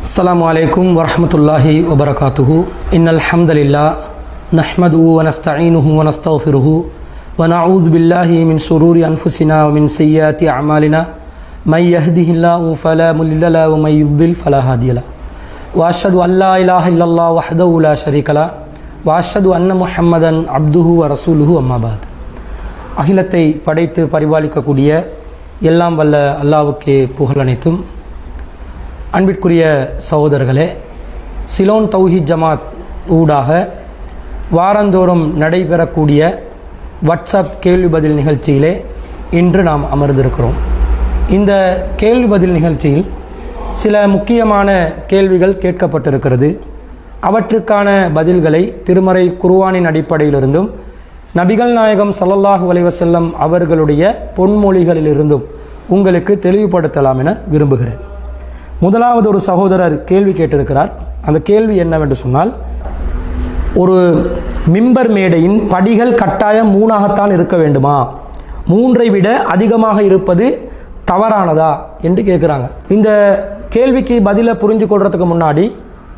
السلام عليكم ورحمة الله وبركاته إن الحمد لله نحمده ونستعينه ونستغفره ونعوذ بالله من شرور أنفسنا ومن سيئات أعمالنا من يهده الله فلا مضل له ومن يضلل فلا هادي له وأشهد أن لا إله إلا الله وحده لا شريك له وأشهد أن محمدا عبده ورسوله أما بعد அகிலத்தை படைத்து பரிபாலிக்கக்கூடிய எல்லாம் வல்ல அல்லாஹ்வுக்கே புகழ் அனைத்தும். அன்பிற்குரிய சகோதரர்களே, சிலோன் தௌஹீத் ஜமாத் ஊடாக வாரந்தோறும் நடைபெறக்கூடிய வாட்ஸ்அப் கேள்வி பதில் நிகழ்ச்சியிலே இன்று நாம் அமர்ந்திருக்கிறோம். இந்த கேள்வி பதில் நிகழ்ச்சியில் சில முக்கியமான கேள்விகள் கேட்கப்பட்டிருக்கிறது. அவற்றுக்கான பதில்களை திருமறை குர்ஆனின் அடிப்படையிலிருந்தும் நபிகள் நாயகம் ஸல்லல்லாஹு அலைஹி வஸல்லம் அவர்களுடைய பொன்மொழிகளிலிருந்தும் உங்களுக்கு தெளிவுபடுத்தலாம் என விரும்புகிறேன். முதலாவது ஒரு சகோதரர் கேள்வி கேட்டிருக்கிறார். அந்த கேள்வி என்னவென்று சொன்னால், ஒரு மிம்பர் மேடையின் படிகள் கட்டாயம் 3ஆகத்தான் இருக்க வேண்டுமா, 3ஐ விட அதிகமாக இருப்பது தவறானதா என்று கேட்குறாங்க. இந்த கேள்விக்கு பதிலை புரிஞ்சு கொள்றதுக்கு முன்னாடி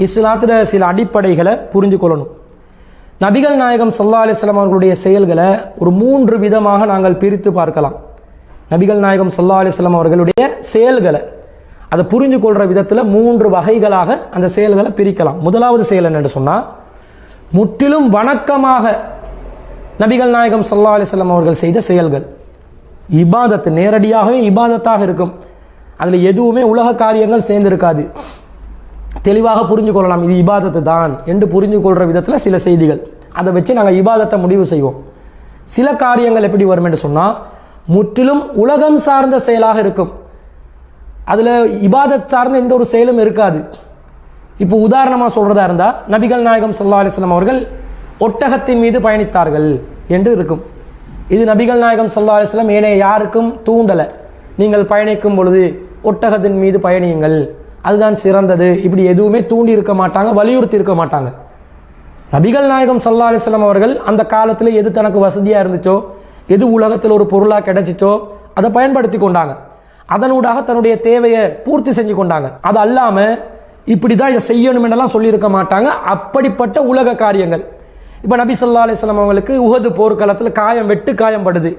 இஸ்லாத்தில் சில அடிப்படைகளை புரிஞ்சு கொள்ளணும். நபிகள் நாயகம் ஸல்லல்லாஹு அலைஹி வஸல்லம் அவர்களுடைய செயல்களை ஒரு 3 விதமாக நாங்கள் பிரித்து பார்க்கலாம். நபிகள் நாயகம் ஸல்லல்லாஹு அலைஹி வஸல்லம் அவர்களுடைய செயல்களை அதை புரிஞ்சு கொள்கிற விதத்தில் 3 வகைகளாக அந்த செயல்களை பிரிக்கலாம். முதலாவது செயல் என்னென்னு சொன்னால், முற்றிலும் வணக்கமாக நபிகள் நாயகம் ஸல்லல்லாஹு அலைஹி வஸல்லம் அவர்கள் செய்த செயல்கள் இபாதத்து, நேரடியாகவே இபாதத்தாக இருக்கும். அதில் எதுவுமே உலக காரியங்கள் சேர்ந்திருக்காது. தெளிவாக புரிஞ்சு கொள்ளலாம், இது இபாதத்து தான் என்று புரிஞ்சு கொள்கிற விதத்தில் சில செய்திகள், அதை வச்சு நாங்கள் இபாதத்தை முடிவு செய்வோம். சில காரியங்கள் எப்படி வரும் என்று சொன்னால், முற்றிலும் உலகம் சார்ந்த செயலாக இருக்கும். அதில் இபாதத் சார்ந்த எந்த ஒரு செயலும் இருக்காது. இப்போ உதாரணமாக சொல்கிறதா இருந்தால், நபிகள் நாயகம் ஸல்லல்லாஹு அலைஹி வஸல்லம் அவர்கள் ஒட்டகத்தின் மீது பயணித்தார்கள் என்று இருக்கும். இது நபிகள் நாயகம் ஸல்லல்லாஹு அலைஹி வஸல்லம் ஏனைய யாருக்கும் தூண்டலை. நீங்கள் பயணிக்கும் பொழுது ஒட்டகத்தின் மீது பயணியுங்கள், அதுதான் சிறந்தது, இப்படி எதுவுமே தூண்டி இருக்க மாட்டாங்க, வலியுறுத்தி இருக்க மாட்டாங்க. நபிகள் நாயகம் ஸல்லல்லாஹு அலைஹி வஸல்லம் அவர்கள் அந்த காலத்தில் எது தனக்கு வசதியாக இருந்துச்சோ, எது உலகத்தில் ஒரு பொருளாக கிடைச்சிச்சோ அதை பயன்படுத்தி கொண்டாங்க. அதனூடாக தன்னுடைய தேவையை பூர்த்தி செஞ்சு கொண்டாங்க. அது அல்லாமல் இப்படி தான் இதை செய்யணும் என்றெல்லாம் சொல்லியிருக்க மாட்டாங்க. அப்படிப்பட்ட உலக காரியங்கள். இப்போ நபி ஸல்லல்லாஹு அலைஹி வஸல்லம் அவங்களுக்கு உஹது போர்க்களத்தில் வெட்டு காயம் படுது.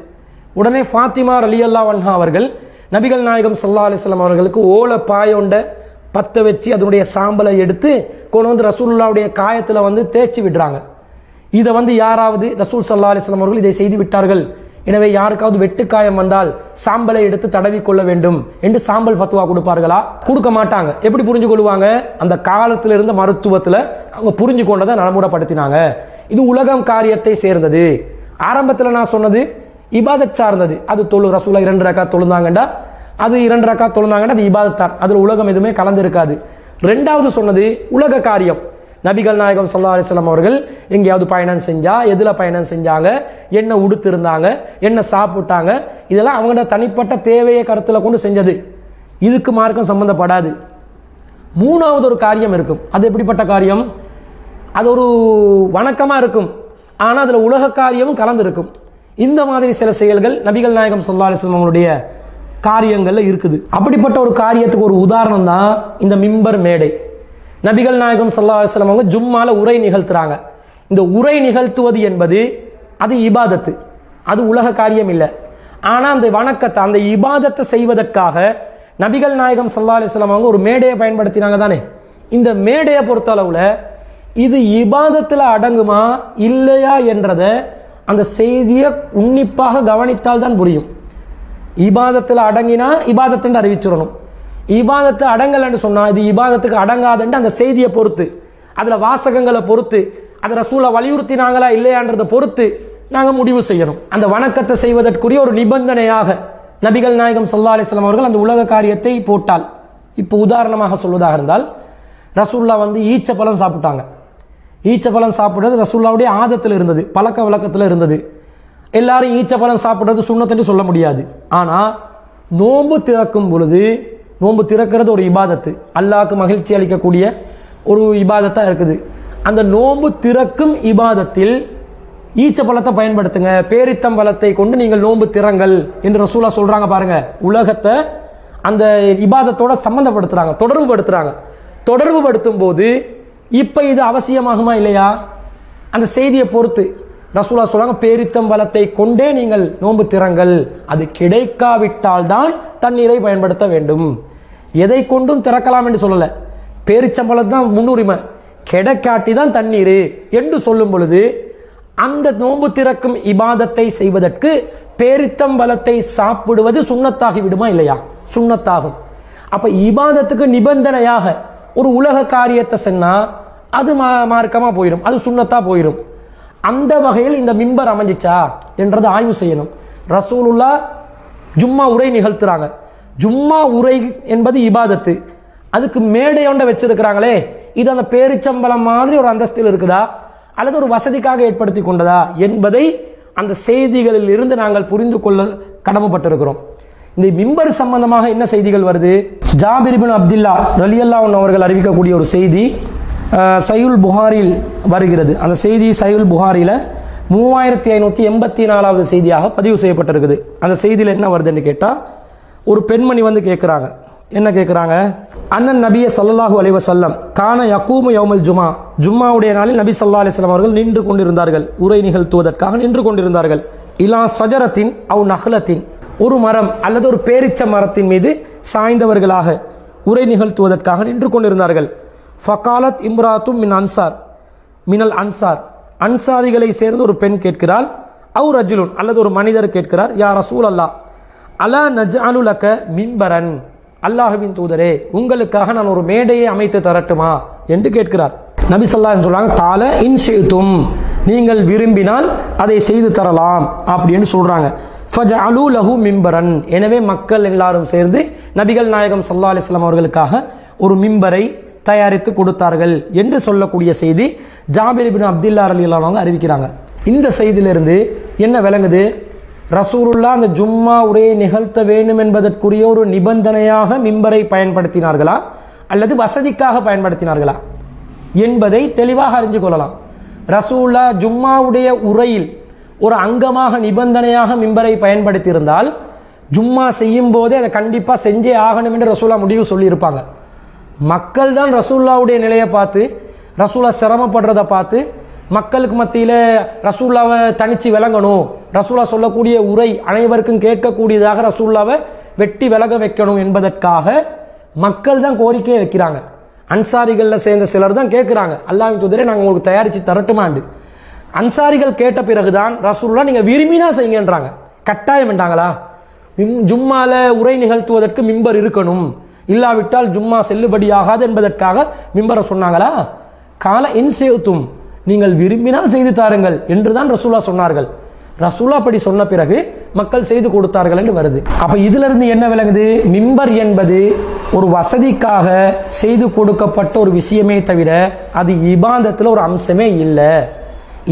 உடனே ஃபாத்திமா ரலியல்லாஹு அன்ஹா அவர்கள் நபிகள் நாயகம் ஸல்லல்லாஹு அலைஹி வஸல்லம் அவர்களுக்கு ஓலை பாயோண்ட பற்ற வச்சு அதனுடைய சாம்பலை எடுத்து கொண்டு வந்து ரசூலுல்லாவுடைய காயத்தில் தேய்ச்சி விடுறாங்க. இதை யாராவது ரசூல் ஸல்லல்லாஹு அலைஹி வஸல்லம் அவர்கள் இதை செய்து விட்டார்கள், எனவே யாருக்காவது வெட்டுக்காயம் வந்தால் சாம்பலை எடுத்து தடவி கொள்ள வேண்டும் என்று சாம்பல் ஃபத்வா கொடுப்பார்களா? கொடுக்க மாட்டாங்க. எப்படி புரிஞ்சு கொள்வாங்க? அந்த காலத்தில் இருந்த மருத்துவத்தில் அவங்க புரிஞ்சு கொண்டதை நடைமுறைப்படுத்தினாங்க. இது உலகம் காரியத்தை சேர்ந்தது. ஆரம்பத்தில் நான் சொன்னது இபாதத் சார்ந்தது. அது ரசூலா 2 ரக்காத் தொழுந்தாங்கண்டா அது 2 ரக்காத் தொழுந்தாங்கண்டா அது இபாதத்தான், அதில் உலகம் எதுவுமே கலந்திருக்காது. 2வது சொன்னது உலக காரியம். நபிகள் நாயகம் ஸல்லல்லாஹு அலைஹி வஸல்லம் அவர்கள் எங்கேயாவது பயணம் செஞ்சா எதில் பயணம் செஞ்சாங்க, என்ன உடுத்திருந்தாங்க, என்ன சாப்பிட்டாங்க, இதெல்லாம் அவங்களோட தனிப்பட்ட தேவையை கருத்தில் கொண்டு செஞ்சது. இதுக்கு மார்க்கம் சம்பந்தப்படாது. 3வது ஒரு காரியம் இருக்கும். அது எப்படிப்பட்ட காரியம்? அது ஒரு வணக்கமாக இருக்கும், ஆனால் அதில் உலக காரியமும் கலந்துருக்கும். இந்த மாதிரி சில செயல்கள் நபிகள் நாயகம் ஸல்லல்லாஹு அலைஹி வஸல்லம் அவங்களுடைய காரியங்களில் இருக்குது. அப்படிப்பட்ட ஒரு காரியத்துக்கு ஒரு உதாரணம் தான் இந்த மிம்பர் மேடை. நபிகள் நாயகம் ஸல்லல்லாஹு அலைஹி வஸல்லம் அவங்க ஜும்மால உரை நிகழ்த்துறாங்க. இந்த உரை நிகழ்த்துவது என்பது அது இபாதத்து, அது உலக காரியம் இல்லை. ஆனால் அந்த வணக்கத்தை, அந்த இபாதத்தை செய்வதற்காக நபிகள் நாயகம் ஸல்லல்லாஹு அலைஹி வஸல்லம் அவங்க ஒரு மேடையை பயன்படுத்தினாங்க தானே. இந்த மேடையை பொறுத்தளவில் இது இபாதத்தில் அடங்குமா இல்லையா என்றதை அந்த செய்தியை உன்னிப்பாக கவனித்தால் தான் புரியும். இபாதத்தில் அடங்கினா இபாதத்துன்னு அறிவிச்சிடணும். இபாதத்தை அடங்கலைன்னு சொன்னால் இது இபாதத்துக்கு அடங்காதுன்னு அந்த செய்தியை பொறுத்து, அதில் வாசகங்களை பொறுத்து, அதை ரசூலா வலியுறுத்தினாங்களா இல்லையான்றதை பொறுத்து நாங்கள் முடிவு செய்யணும். அந்த வணக்கத்தை செய்வதற்குரிய ஒரு நிபந்தனையாக நபிகள் நாயகம் ஸல்லல்லாஹு அலைஹி வஸல்லம் அவர்கள் அந்த உலக காரியத்தை போட்டால், இப்போ உதாரணமாக சொல்வதாக இருந்தால், ரசூல்லா ஈச்சப்பழம் சாப்பிட்டாங்க. ஈச்சப்பழம் சாப்பிட்றது ரசூல்லாவுடைய ஆதத்தில் இருந்தது, பழக்க வழக்கத்தில் இருந்தது. எல்லாரும் ஈச்சப்பழம் சாப்பிட்றது சுன்னத்துன்னு சொல்ல முடியாது. ஆனால் நோன்பு திறக்கும் பொழுது, நோன்பு திறக்கிறது ஒரு இபாதத்து, அல்லாஹ்க்கு மகிழ்ச்சி அளிக்கக்கூடிய ஒரு இபாதத்தாக இருக்குது. அந்த நோன்பு திறக்கும் இபாதத்தில் ஈச்சப்பழத்தை பயன்படுத்துங்க, பேரித்தம்பழத்தை கொண்டு நீங்கள் நோன்பு திறங்கள் என்று ரசூலா சொல்றாங்க. பாருங்க, உலகத்தை அந்த இபாதத்தோட சம்பந்தப்படுத்துறாங்க, தொடர்பு படுத்துறாங்க. தொடர்பு படுத்தும் போது இப்ப இது அவசியமாகுமா இல்லையா? அந்த செய்தியை பொறுத்து ரசூலா சொல்றாங்க, பேரித்தம்பழத்தை கொண்டே நீங்கள் நோன்பு திறங்கள், அது கிடைக்காவிட்டால் தான் தண்ணீரை பயன்படுத்த வேண்டும். எதை கொண்டும் திறக்கலாம் என்று சொல்லல, பேரிச்சம்பழம் தான் முன்னுரிமை, கிடைக்காட்டி தான் தண்ணீர் என்று சொல்லும் பொழுது அந்த நோன்பு திறக்கும் இபாதத்தை செய்வதற்கு பேரித்தம்பழத்தை சாப்பிடுவது சுன்னத்தாகி விடுமா இல்லையா? சுன்னத்தாகும். அப்ப இபாதத்துக்கு நிபந்தனையாக ஒரு உலக காரியத்தை சொன்னா அது மார்க்கமா போயிடும், அது சுன்னத்தா போயிடும். அந்த வகையில் இந்த மிம்பர் அமைஞ்சிச்சா என்றதை ஆய்வு செய்யணும். ரசூலுல்லாஹ் ஜும்மா உரை நிகழ்த்துறாங்க. ஜும்மா உரை என்பது இபாதத்து, அதுக்கு மேடை ஒன்றை வச்சிருக்கிறாங்களே, இது அந்த பேரிச்சம்பளம் மாதிரி ஒரு அந்தஸ்தில் இருக்குதா அல்லது ஒரு வசதிக்காக ஏற்படுத்தி கொண்டதா என்பதை அந்த செய்திகளில் இருந்து நாங்கள் புரிந்து கொள்ள கடமைப்பட்டிருக்கிறோம். இந்த மிம்பர் சம்பந்தமாக என்ன செய்திகள் வருது? ஜாபிர் இப்னு அப்துல்லா ரலியல்லாஹு அன்ஹு அவர்கள் அறிவிக்கக்கூடிய ஒரு செய்தி சஹீஹுல் புகாரியில் வருகிறது. அந்த செய்தி சஹீஹுல் புகாரியில் 3584வது செய்தியாக பதிவு செய்யப்பட்டிருக்குது. அந்த செய்தியில் என்ன வருதுன்னு கேட்டால், ஒரு பெண்மணி வந்து கேட்குறாங்க. என்ன கேட்குறாங்க? அண்ணன் நபிய ஸல்லல்லாஹு அலைஹி வஸல்லம் கான யகூமு யௌமல் ஜுமா, ஜும்மாவுடைய நாளில் நபி ஸல்லல்லாஹு அலைஹி வஸல்லம் அவர்கள் நின்று கொண்டிருந்தார்கள், உரை நிகழ்த்துவதற்காக நின்று கொண்டிருந்தார்கள். இலா ஷஜரத்தின் அவ் நஹ்லத்தின், ஒரு மரம் அல்லது ஒரு பேரிச்ச மரத்தின் மீது சாய்ந்தவர்களாக உரை நிகழ்த்துவதற்காக நின்று கொண்டிருந்தார்கள். ஃபகாலத் இம்ராத்தும் மின் அன்சார் மினல் அன்சார், அன்சாரிகளை சேர்ந்து ஒரு பெண் கேட்கிறாள். அவு ரஜுலுன், அல்லது ஒரு மனிதர் கேட்கிறார், யா ரசூல் அல்லாஹ் அலா நஜ்அலு லக மிம்பரன், அல்லாஹ்வின் தூதரே உங்களுக்காக நான் ஒரு மேடையை அமைத்து தரட்டுமா என்று கேட்கிறார். நபி ஸல்லல்லாஹு அலைஹி வஸல்லம் சொல்றாங்க, கால இன் ஷி'தும், நீங்கள் விரும்பினால் அதை செய்து தரலாம் அப்படின்னு சொல்றாங்க. ஃபஜஅலு லஹு மிம்பரன், எனவே மக்கள் எல்லாரும் சேர்ந்து நபிகள் நாயகம் ஸல்லல்லாஹு அலைஹி வஸல்லம் அவர்களுக்காக ஒரு மிம்பரை தயாரித்து கொடுத்தார்கள் என்று சொல்லக்கூடிய செய்தி ஜாபிர் இப்னு அப்துல்லா ரலியல்லாஹு அன்ஹு அறிவிக்கிறாங்க. இந்த செய்தியிலிருந்து என்ன விளங்குது? ரசூலுல்லாஹ் அந்த ஜும்மா உரையை நிகழ்த்த வேண்டும் என்பதற்குரிய ஒரு நிபந்தனையாக மிம்பரை பயன்படுத்தினார்களா அல்லது வசதிக்காக பயன்படுத்தினார்களா என்பதை தெளிவாக அறிந்து கொள்ளலாம். ரசூலுல்லாஹ் ஜும்மாவுடைய உரையில் ஒரு அங்கமாக நிபந்தனையாக மிம்பரை பயன்படுத்தியிருந்தால் ஜும்மா செய்யும் போதே அதை கண்டிப்பாக செஞ்சே ஆகணும் என்று ரசூலுல்லாஹ் முடிவு சொல்லியிருப்பாங்க. மக்கள் தான் ரசூலுல்லாஹ்வுடைய நிலையை பார்த்து, ரசூலுல்லாஹ் சிரமப்படுறதை பார்த்து, மக்களுக்கு மத்தியில் ரசூலுல்லாஹ்வை தனிச்சு விளங்கணும், ரசூலுல்லாஹ் சொல்லக்கூடிய உரை அனைவருக்கும் கேட்கக்கூடியதாக ரசூலுல்லாஹ்வை வெட்டி விலக வைக்கணும் என்பதற்காக மக்கள் தான் கோரிக்கையை வைக்கிறாங்க. அன்சாரிகளில் சேர்ந்த சிலர் தான் கேட்குறாங்க, அல்லாஹ்வின் தூதரே நாங்கள் உங்களுக்கு தயாரித்து தரட்டுமாண்டு. அன்சாரிகள் கேட்ட பிறகுதான் ரசூலுல்லாஹ் நீங்கள் விரும்பினா செய்யுங்கன்றாங்க. கட்டாயம் என்றாங்களா? ஜும்மால உரை நிகழ்த்துவதற்கு மிம்பர் இருக்கணும், இல்லாவிட்டால் ஜும்மா செல்லுபடியாகாது என்பதற்காக மிம்பரை சொன்னாங்களா? கால இன்சேத்தும், நீங்கள் விரும்பினால் செய்து தாருங்கள் என்றுதான் ரசூலுல்லாஹ் சொன்னார்கள். ரசூலுல்லாஹ் அப்படி சொன்ன பிறகு மக்கள் செய்து கொடுத்தார்கள் என்று வருது. அப்ப இதுல இருந்து என்ன விளங்குது? மிம்பர் என்பது ஒரு வசதிக்காக செய்து கொடுக்கப்பட்ட ஒரு விஷயமே தவிர அது இபாதத்தில் ஒரு அம்சமே இல்லை.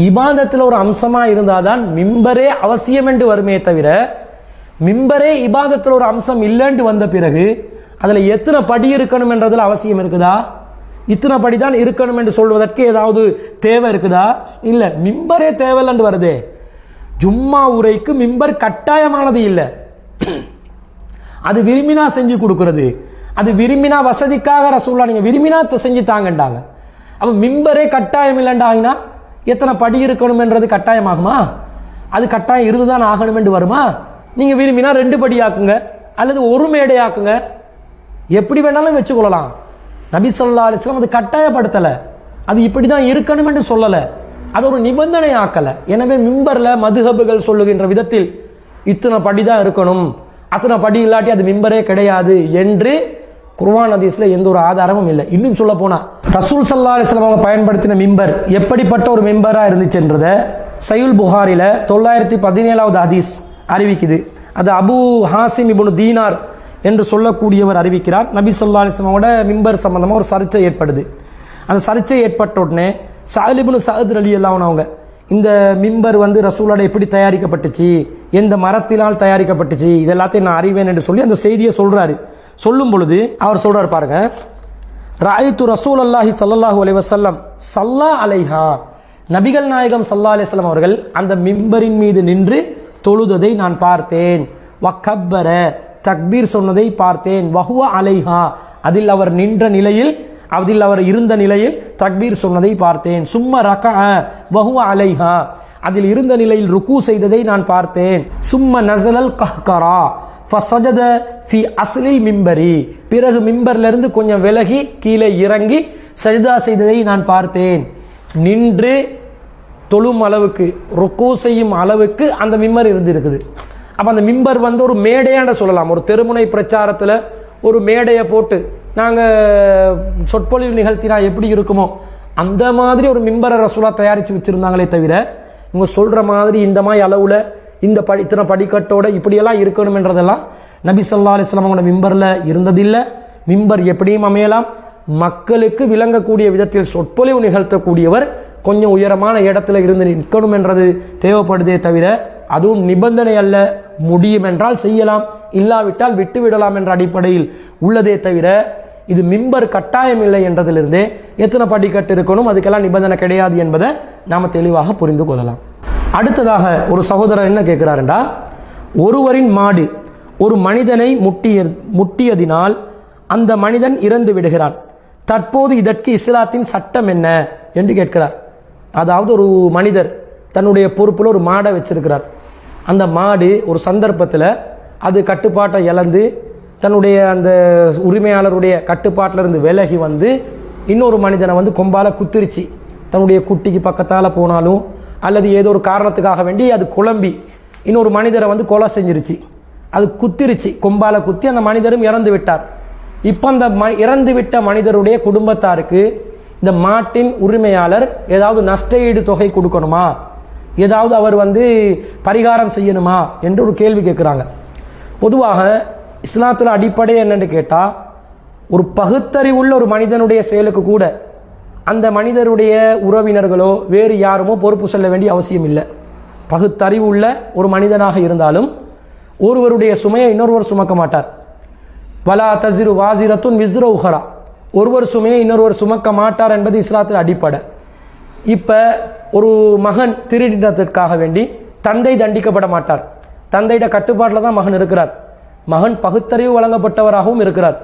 இபாதத்தில் ஒரு அம்சமா இருந்தாதான் மிம்பரே அவசியம் என்று வருமே தவிர மிம்பரே இபாதத்தில் ஒரு அம்சம் இல்லைன்னு வந்த பிறகு அதுல எத்தனை படி இருக்கணும் என்றதுல அவசியம் இருக்குதா? இத்தனை படி தான் இருக்கணும் என்று சொல்வதற்கு ஏதாவது தேவை இருக்குதா? இல்லை, மிம்பரே தேவையில்லைன்னு வருதே. ஜும்மா உரைக்கு மிம்பர் கட்டாயமானது இல்லை, அது விரும்பினா செஞ்சு கொடுக்கிறது, அது விரும்பினா வசதிக்காக ரசூலுல்லாஹ் நீங்க விரும்பினா செஞ்சு தாங்கண்டாங்க. அப்ப மிம்பரே கட்டாயம் இல்லைண்டாங்கன்னா எத்தனை படி இருக்கணும் என்றது கட்டாயமாகுமா? அது கட்டாயம் இருந்துதான் ஆகணும் என்று வருமா? நீங்க விரும்பினா 2 படி ஆக்குங்க அல்லது ஒரு மேடை ஆக்குங்க, எப்படி வேணாலும் வச்சுக்கொள்ளலாம். நபி ஸல்லல்லாஹு அலைஹி வஸல்லம் அது கட்டாயப்படுத்தலை, அது இப்படி தான் இருக்கணும் என்று சொல்லலை, அது ஒரு நிபந்தனை ஆக்கலை. எனவே மிம்பர்ல மதுஹபுகள் சொல்லுகின்ற விதத்தில் இத்தனை படி தான் இருக்கணும், அத்தனை படி இல்லாட்டி அது மிம்பரே கிடையாது என்று குர்ஆன் ஹதீஸ்ல எந்த ஒரு ஆதாரமும் இல்லை. இன்னும் சொல்ல போனா ரசூல் ஸல்லல்லாஹு அலைஹி வஸல்லம் அவங்க பயன்படுத்தின மிம்பர் எப்படிப்பட்ட ஒரு மிம்பரா இருந்துச்சுன்றத சஹீஹுல் புகாரில 917வது ஹதீஸ் அறிவிக்குது. அது அபு ஹாசிம் இப்னு தீனார் என்று சொல்லக்கூடியவர் அறிவிக்கிறார். நபி ஸல்லல்லாஹு அலைஹி வஸல்லமோட மிம்பர் சம்பந்தமாக ஒரு சர்ச்சை ஏற்படுது. அந்த சர்ச்சை ஏற்பட்ட உடனே சஹல் இப்னு சஅத் ரலியல்லாஹு அன்ஹு அவங்க இந்த மிம்பர் வந்து ரசூலோட எப்படி தயாரிக்கப்பட்டுச்சு, எந்த மரத்தினால் தயாரிக்கப்பட்டுச்சு, இது எல்லாத்தையும் நான் அறிவேன் என்று சொல்லி அந்த செய்தியை சொல்றாரு. சொல்லும் பொழுது அவர் சொல்றாரு பாருங்க, ரஅய்து ரசூலல்லாஹி ஸல்லல்லாஹு அலைஹி வஸல்லம் ஸல்லா அலைஹா, நபிகள் நாயகம் ஸல்லல்லாஹு அலைஹி வஸல்லம் அவர்கள் அந்த மிம்பரின் மீது நின்று தொழுததை நான் பார்த்தேன். வக்கப்பர, தக்பீர் சொன்னதை பார்த்தேன். வஹுவ அலைஹா, அதில் அவர் நின்ற நிலையில் அதில் அவர் இருந்த நிலையில் தக்பீர் சொன்னதை பார்த்தேன். சும்ம ரகஅ வஹுவ அலைஹா, அதில் இருந்த நிலையில் ருக்கு செய்ததை நான் பார்த்தேன். சும்ம நஸலல் கஹ்கரா ஃபஸஜத ஃபி அஸ்லில் மிம்பரி, பிறகு மிம்பர்லிருந்து கொஞ்சம் விலகி கீழே இறங்கி சஜ்தா செய்ததை நான் பார்த்தேன். நின்று தொழும் அளவுக்கு, ருக்கு செய்யும் அளவுக்கு அந்த மிம்பர் இருந்திருக்குது. அப்போ அந்த மிம்பர் வந்து ஒரு மேடையாண்ட சொல்லலாம். ஒரு தெருமுனை பிரச்சாரத்தில் ஒரு மேடையை போட்டு நாங்கள் சொற்பொழிவு நிகழ்த்தினா எப்படி இருக்குமோ அந்த மாதிரி ஒரு மிம்பரை ரசூலா தயாரித்து வச்சுருந்தாங்களே தவிர இவங்க சொல்கிற மாதிரி இந்த மாதிரி அளவில் இந்த இத்தனை படிக்கட்டோட இப்படியெல்லாம் இருக்கணுமென்றதெல்லாம் நபி ஸல்லல்லாஹு அலைஹி வஸல்லம் அவங்களோட மிம்பரில் இருந்ததில்லை. மிம்பர் எப்படியும் அமையலாம். மக்களுக்கு விளங்கக்கூடிய விதத்தில் சொற்பொழிவு நிகழ்த்தக்கூடியவர் கொஞ்சம் உயரமான இடத்துல இருந்து நிற்கணும் என்றது தேவைப்படுதே தவிர அதுவும் நிபந்தனை அல்ல. முடியும் என்றால் செய்யலாம், இல்லாவிட்டால் விட்டுவிடலாம் என்ற அடிப்படையில் உள்ளதே தவிர இது மிம்பர் கட்டாயம் இல்லை என்றதிலிருந்தே எத்தனை படிக்கட்டு இருக்கணும் அதுக்கெல்லாம் நிபந்தனை கிடையாது என்பதை நாம் தெளிவாக புரிந்து கொள்ளலாம். அடுத்ததாக ஒரு சகோதரர் என்ன கேட்கிறாருண்டா, ஒருவரின் மாடு ஒரு மனிதனை முட்டியதினால் அந்த மனிதன் இறந்து விடுகிறான். தற்போது இதற்கு இஸ்லாத்தின் சட்டம் என்ன என்று கேட்கிறார். அதாவது ஒரு மனிதர் தன்னுடைய பொறுப்பில் ஒரு மாடை வச்சிருக்கிறார். அந்த மாடு ஒரு சந்தர்ப்பத்தில் அது கட்டுப்பாட்டை இழந்து தன்னுடைய அந்த உரிமையாளருடைய கட்டுப்பாட்டிலிருந்து விலகி வந்து இன்னொரு மனிதனை வந்து கொம்பால் குத்திருச்சு. தன்னுடைய குட்டிக்கு பக்கத்தால் போனாலும் அல்லது ஏதோ ஒரு காரணத்துக்காக வேண்டி அது குழம்பி இன்னொரு மனிதரை வந்து கொலை செஞ்சிருச்சு. அது குத்திருச்சு, கொம்பால் குத்தி அந்த மனிதரும் இறந்து விட்டார். இப்போ அந்த இறந்து விட்ட மனிதருடைய குடும்பத்தாருக்கு இந்த மாட்டின் உரிமையாளர் ஏதாவது நஷ்டஈடு தொகை கொடுக்கணுமா, ஏதாவது அவர் வந்து பரிகாரம் செய்யணுமா என்று ஒரு கேள்வி கேட்குறாங்க. பொதுவாக இஸ்லாத்தில் அடிப்படை என்னென்னு கேட்டால், ஒரு பகுத்தறிவுள்ள ஒரு மனிதனுடைய செயலுக்கு கூட அந்த மனிதருடைய உறவினர்களோ வேறு யாருமோ பொறுப்பு சொல்ல வேண்டிய அவசியம் இல்லை. பகுத்தறிவு உள்ள ஒரு மனிதனாக இருந்தாலும் ஒருவருடைய சுமையை இன்னொருவர் சுமக்க மாட்டார். வலா தஸிரு வாசிரத்துன் விஸ்ர உஹரா, ஒருவர் சுமையை இன்னொருவர் சுமக்க மாட்டார் என்பது இஸ்லாத்தில் அடிப்படை. இப்போ ஒரு மகன் திருடினத்திற்காக வேண்டி தந்தை தண்டிக்கப்பட மாட்டார். தந்தையிட கட்டுப்பாட்டில் தான் மகன் இருக்கிறார். மகன் பகுத்தறிவு வழங்கப்பட்டவராகவும் இருக்கிறார்.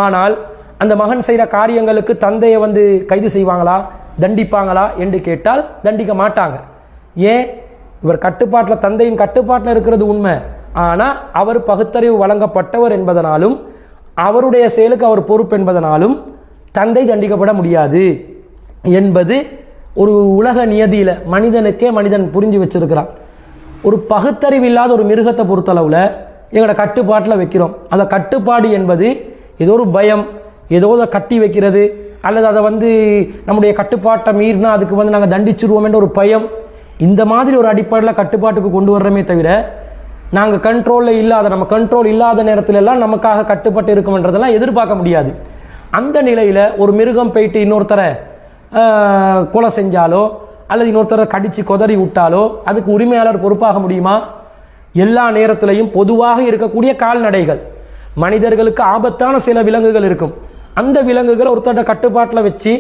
ஆனால் அந்த மகன் செய்கிற காரியங்களுக்கு தந்தையை வந்து கைது செய்வாங்களா, தண்டிப்பாங்களா என்று கேட்டால் தண்டிக்க மாட்டாங்க. ஏன்? இவர் கட்டுப்பாட்டில், தந்தையின் கட்டுப்பாட்டில் இருக்கிறது உண்மை. ஆனால் அவர் பகுத்தறிவு வழங்கப்பட்டவர் என்பதனாலும் அவருடைய செயலுக்கு அவர் பொறுப்பு என்பதனாலும் தந்தை தண்டிக்கப்பட முடியாது என்பது ஒரு உலக நியதியில் மனிதனுக்கே மனிதன் புரிஞ்சு வச்சிருக்கிறான். ஒரு பகுத்தறிவு இல்லாத ஒரு மிருகத்தை பொறுத்தளவில் எங்களோட கட்டுப்பாட்டில் வைக்கிறோம். அந்த கட்டுப்பாடு என்பது ஏதோ ஒரு பயம், ஏதோ அதை கட்டி வைக்கிறது, அல்லது அதை வந்து நம்முடைய கட்டுப்பாட்டை மீறினா அதுக்கு வந்து நாங்கள் தண்டிச்சிருவோம் என்ற ஒரு பயம், இந்த மாதிரி ஒரு அடிப்படையில் கட்டுப்பாட்டுக்கு கொண்டு வர்றோமே தவிர நாங்கள் கண்ட்ரோலில் இல்லாத, நம்ம கண்ட்ரோல் இல்லாத நேரத்துல எல்லாம் நமக்காக கட்டுப்பட்டு இருக்கும்ன்றதெல்லாம் எதிர்பார்க்க முடியாது. அந்த நிலையில் ஒரு மிருகம் போயிட்டு இன்னொருத்தரை கொலை செஞ்சாலோ அல்லது இன்னொருத்தரை கடித்து கொதறி விட்டாலோ அதுக்கு உரிமையாளர் பொறுப்பாக முடியுமா? எல்லா நேரத்திலையும் பொதுவாக இருக்கக்கூடிய கால்நடைகள், மனிதர்களுக்கு ஆபத்தான சில விலங்குகள் இருக்கும். அந்த விலங்குகள் ஒருத்தர கட்டுப்பாட்டில் வச்சு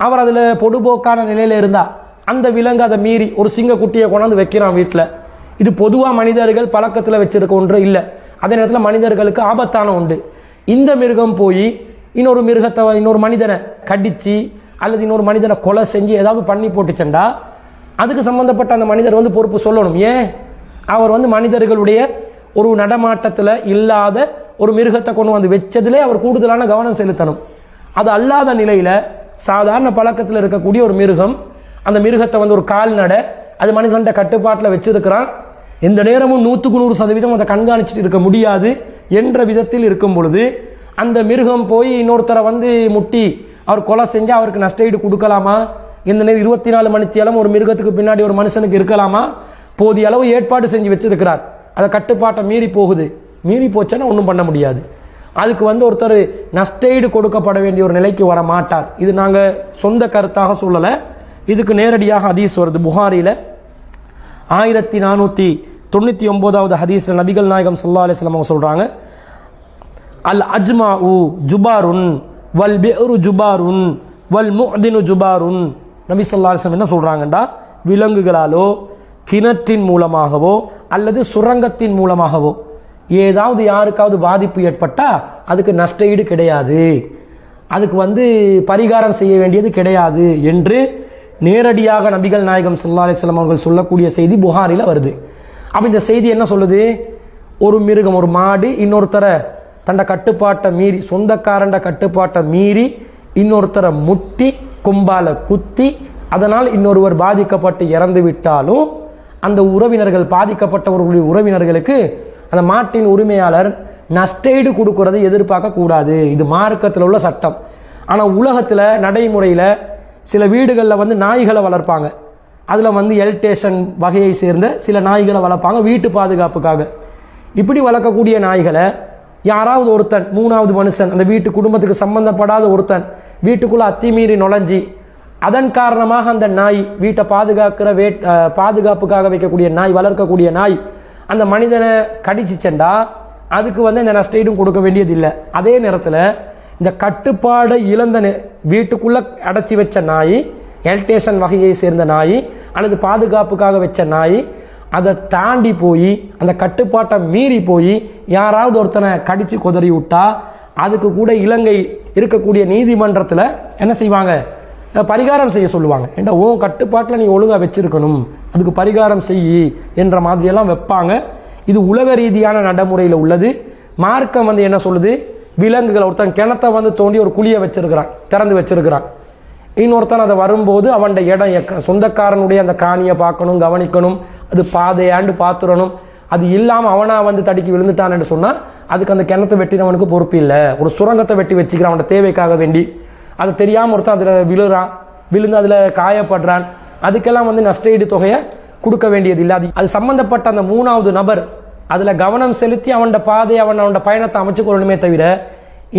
அவர் அதில் பொதுபோக்கான நிலையில் இருந்தால் அந்த விலங்கு அதை மீறி ஒரு சிங்க குட்டியை கொண்டாந்து வைக்கிறான் வீட்டில். இது பொதுவாக மனிதர்கள் பழக்கத்தில் வச்சிருக்க ஒன்று இல்லை. அதே நேரத்தில் மனிதர்களுக்கு ஆபத்தான உண்டு. இந்த மிருகம் போய் இன்னொரு மிருகத்தை, இன்னொரு மனிதனை கடித்து அல்லது இன்னொரு மனிதனை கொலை செஞ்சு ஏதாவது பண்ணி போட்டுச்சண்டா அதுக்கு சம்பந்தப்பட்ட அந்த மனிதர் வந்து பொறுப்பு சொல்லணும். ஏன்? அவர் வந்து மனிதர்களுடைய ஒரு நடமாட்டத்தில் இல்லாத ஒரு மிருகத்தை கொண்டு வந்து வச்சதிலே அவர் கூடுதலான கவனம் செலுத்தணும். அது அல்லாத நிலையில் சாதாரண பழக்கத்தில் இருக்கக்கூடிய ஒரு மிருகம், அந்த மிருகத்தை வந்து ஒரு கால்நடை அது மனிதன்ட கட்டுப்பாட்டில் வச்சிருக்கிறான். எந்த நேரமும் 100% அதை கண்காணிச்சுட்டு இருக்க முடியாது என்ற விதத்தில் இருக்கும் பொழுது அந்த மிருகம் போய் இன்னொருத்தரை வந்து முட்டி அவர் கொலை செஞ்சால் அவருக்கு நஷ்டஈடு கொடுக்கலாமா? எந்த நேரம் 24 மணித்தியாலும் ஒரு மிருகத்துக்கு பின்னாடி ஒரு மனுஷனுக்கு இருக்கலாமா? போதிய அளவு ஏற்பாடு செஞ்சு வச்சிருக்கிறார். அதை கட்டுப்பாட்டை மீறி போகுது, மீறி போச்சுன்னா ஒன்றும் பண்ண முடியாது. அதுக்கு வந்து ஒருத்தர் நஷ்டஈடு கொடுக்கப்பட வேண்டிய ஒரு நிலைக்கு வர மாட்டார். இது நாங்கள் சொந்த கருத்தாக சொல்லலை, இதுக்கு நேரடியாக ஹதீஸ் வருது. புகாரியில் 1499வது ஹதீஸில் நபிகள் நாயகம் ஸல்லல்லாஹு அலைஹி வஸல்லம் அவங்க சொல்கிறாங்க, அல் அஜ்மாஉ ஜுபாருன் வல் பிஅரு ஜுபாருன் வல் முஅதினு ஜுபாருன். நபி ஸல்லல்லாஹு அலைஹி வஸல்லம் என்ன சொல்கிறாங்கண்டா, விலங்குகளாலோ கிணற்றின் மூலமாகவோ அல்லது சுரங்கத்தின் மூலமாகவோ ஏதாவது யாருக்காவது பாதிப்பு ஏற்பட்டால் அதுக்கு நஷ்டஈடு கிடையாது. அதுக்கு பரிகாரம் செய்ய வேண்டியது கிடையாது என்று நேரடியாக நபிகள் நாயகம் ஸல்லல்லாஹு அலைஹி வஸல்லம் அவர்கள் சொல்லக்கூடிய செய்தி புகாரில் வருது. அப்போ இந்த செய்தி என்ன சொல்லுது? ஒரு மிருகம், ஒரு மாடு இன்னொருத்தரை தண்ட கட்டுப்பாட்டை மீறி, சொந்தக்காரண்ட கட்டுப்பாட்டை மீறி இன்னொருத்தரை முட்டி கொம்பால குத்தி அதனால் இன்னொருவர் பாதிக்கப்பட்டு இறந்து விட்டாலும் அந்த உறவினர்கள், பாதிக்கப்பட்டவர்களுடைய உறவினர்களுக்கு அந்த மாட்டின் உரிமையாளர் நஷ்டஈடு கொடுக்கறதை எதிர்பார்க்க கூடாது. இது மார்க்கத்தில் உள்ள சட்டம். ஆனால் உலகத்தில் நடைமுறையில் சில வீடுகளில் நாய்களை வளர்ப்பாங்க. அதில் எல்டேஷன் வகையை சேர்ந்த சில நாய்களை வளர்ப்பாங்க வீட்டு பாதுகாப்புக்காக. இப்படி வளர்க்கக்கூடிய நாய்களை யாராவது ஒருத்தன், மூணாவது மனுஷன், அந்த வீட்டு குடும்பத்துக்கு சம்பந்தப்படாத ஒருத்தன் வீட்டுக்குள்ளே அத்துமீறி நுழைஞ்சி அதன் காரணமாக அந்த நாய், வீட்டை பாதுகாப்புக்காக வைக்கக்கூடிய நாய், வளர்க்கக்கூடிய நாய் அந்த மனிதனை கடிச்சிச்செண்டா அதுக்கு இந்த நஷ்டஈடும் கொடுக்க வேண்டியது இல்லை. அதே நேரத்தில் இந்த கட்டுப்பாடை இழந்த வீட்டுக்குள்ளே அடைச்சி வச்ச நாய், எல்டேஷன் வகையை சேர்ந்த நாய் அல்லது பாதுகாப்புக்காக வச்ச நாய் அதை தாண்டி போய் அந்த கட்டுப்பாட்டை மீறி போய் யாராவது ஒருத்தனை கடிச்சு கொதறி விட்டா அதுக்கு கூட இலங்கை இருக்கக்கூடிய நீதிமன்றத்தில் என்ன செய்வாங்க? பரிகாரம் செய்ய சொல்லுவாங்க. ஏண்டா உன் கட்டுப்பாட்டில் நீ ஒழுங்காக வச்சிருக்கணும், அதுக்கு பரிகாரம் செய்யி என்ற மாதிரியெல்லாம் வைப்பாங்க. இது உலக ரீதியான நடைமுறையில் உள்ளது. மார்க்கம் என்ன சொல்லுது? விலங்குகள், ஒருத்தன் கிணத்தை தோண்டி ஒரு குழியை வச்சிருக்கிறான், திறந்து வச்சிருக்கிறான். இன்னொருத்தன் அதை வரும்போது அவன் இடம், சொந்தக்காரனுடைய அந்த காணியை பார்க்கணும், கவனிக்கணும், அது பாதையாண்டு பார்த்துடணும். அது இல்லாமல் அவனா தடுக்கி விழுந்துட்டான்னு சொன்னால் அதுக்கு அந்த கிணத்தை வெட்டினவனுக்கு பொறுப்பு இல்லை. ஒரு சுரங்கத்தை வெட்டி வச்சுக்கிறான் அவனோட தேவைக்காக வேண்டி. அது தெரியாமல் ஒருத்தன் அதில் விழுந்து அதில் காயப்படுறான். அதுக்கெல்லாம் நஷ்டஈடு தொகையை கொடுக்க வேண்டியது இல்லை. அது சம்பந்தப்பட்ட அந்த மூணாவது நபர் அதில் கவனம் செலுத்தி அவனோட பாதையை, அவனோட பயணத்தை அமைச்சு கொள்ளணுமே தவிர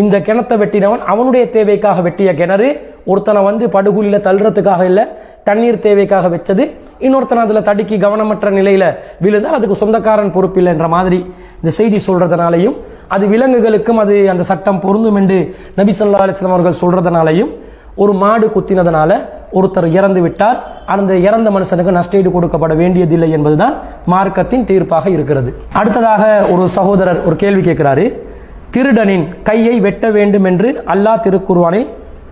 இந்த கிணத்தை வெட்டினவன் அவனுடைய தேவைக்காக வெட்டிய கிணறு ஒருத்தனை படுகுழியில் தள்ளுறதுக்காக இல்லை, தண்ணீர் தேவைக்காக வச்சது. இன்னொருத்தனை அதில் தடுக்கி கவனமற்ற நிலையில் விழுந்தால் அதுக்கு சொந்தக்காரன் பொறுப்பில்லை என்ற மாதிரி இந்த செய்தி சொல்றதுனாலையும், அது விலங்குகளுக்கும் அது அந்த சட்டம் பொருந்தும் என்று நபி ஸல்லல்லாஹு அலைஹி வஸல்லம் அவர்கள் சொல்றதுனாலையும், ஒரு மாடு குத்தினதுனால ஒருத்தர் இறந்து விட்டார், அந்த இறந்த மனுஷனுக்கு நஷ்டஈடு கொடுக்கப்பட வேண்டியதில்லை என்பதுதான் மார்க்கத்தின் தீர்ப்பாக இருக்கிறது. அடுத்ததாக ஒரு சகோதரர் ஒரு கேள்வி கேட்கிறாரு. திருடனின் கையை வெட்ட வேண்டும் என்று அல்லாஹ் திருக்குர்ஆனில்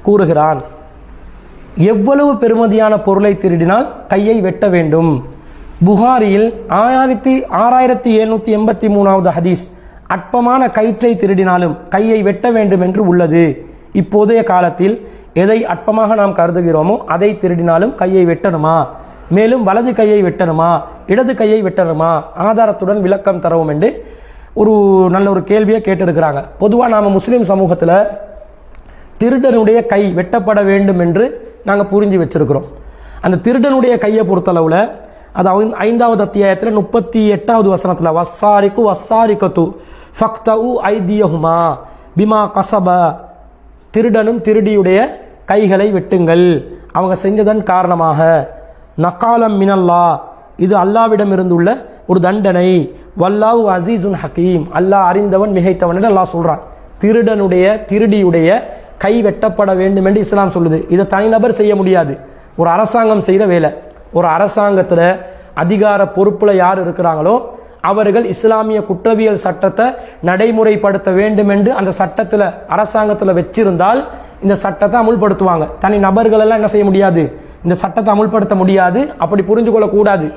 கூறுகிறான். எவ்வளவு பெருமதியான பொருளை திருடினால் கையை வெட்ட வேண்டும்? புகாரியில் 6783வது ஹதீஸ், அற்பமான கயிற்றை திருடினாலும் கையை வெட்ட வேண்டும் என்று உள்ளது. இப்போதைய காலத்தில் எதை அற்பமாக நாம் கருதுகிறோமோ அதை திருடினாலும் கையை வெட்டணுமா? மேலும் வலது கையை வெட்டணுமா, இடது கையை வெட்டணுமா? ஆதாரத்துடன் விளக்கம் தரவும் என்று ஒரு நல்ல ஒரு கேள்வியை கேட்டிருக்கிறாங்க. பொதுவாக நாம் முஸ்லீம் சமூகத்தில் திருடனுடைய கை வெட்டப்பட வேண்டும் என்று நாங்கள் புரிஞ்சு வச்சிருக்கிறோம். அந்த திருடனுடைய கையை பொறுத்தளவில் அது 5வது அத்தியாயத்தில் 38வது வசனத்தில் வஸ்ஸாரிக்கு வஸ்ஸாரிகத்து ஃபக்தஉ ஐதியஹுமா பிமா கஸப, திருடனும் திருடியுடைய கைகளை வெட்டுங்கள் அவங்க செஞ்சதன் காரணமாக, நகாலம் மினல்லா, இது அல்லாவிடம் இருந்துள்ள ஒரு தண்டனை, வல்லாஹு அசீசுன் ஹக்கீம், அல்லாஹ் அறிந்தவன் மிகைத்தவன் என்று அல்லாஹ் சொல்றான். திருடியுடைய கை வெட்டப்பட வேண்டும் என்று இஸ்லாம் சொல்லுது. இதை தனிநபர் செய்ய முடியாது, ஒரு அரசாங்கம் செய்த வேலை. ஒரு அரசாங்கத்தில் அதிகார பொறுப்புல யார் இருக்கிறாங்களோ அவர்கள் இஸ்லாமிய குற்றவியல் சட்டத்தை நடைமுறைப்படுத்த வேண்டும் என்று அந்த சட்டத்தில் அரசாங்கத்தில் வச்சிருந்தால் இந்த சட்டத்தை அமுல்படுத்துவாங்க. தனி நபர்கள் எல்லாம் என்ன செய்ய முடியாது, இந்த சட்டத்தை அமுல்படுத்த முடியாது. அப்படி புரிஞ்சு கொள்ளக்கூடாது.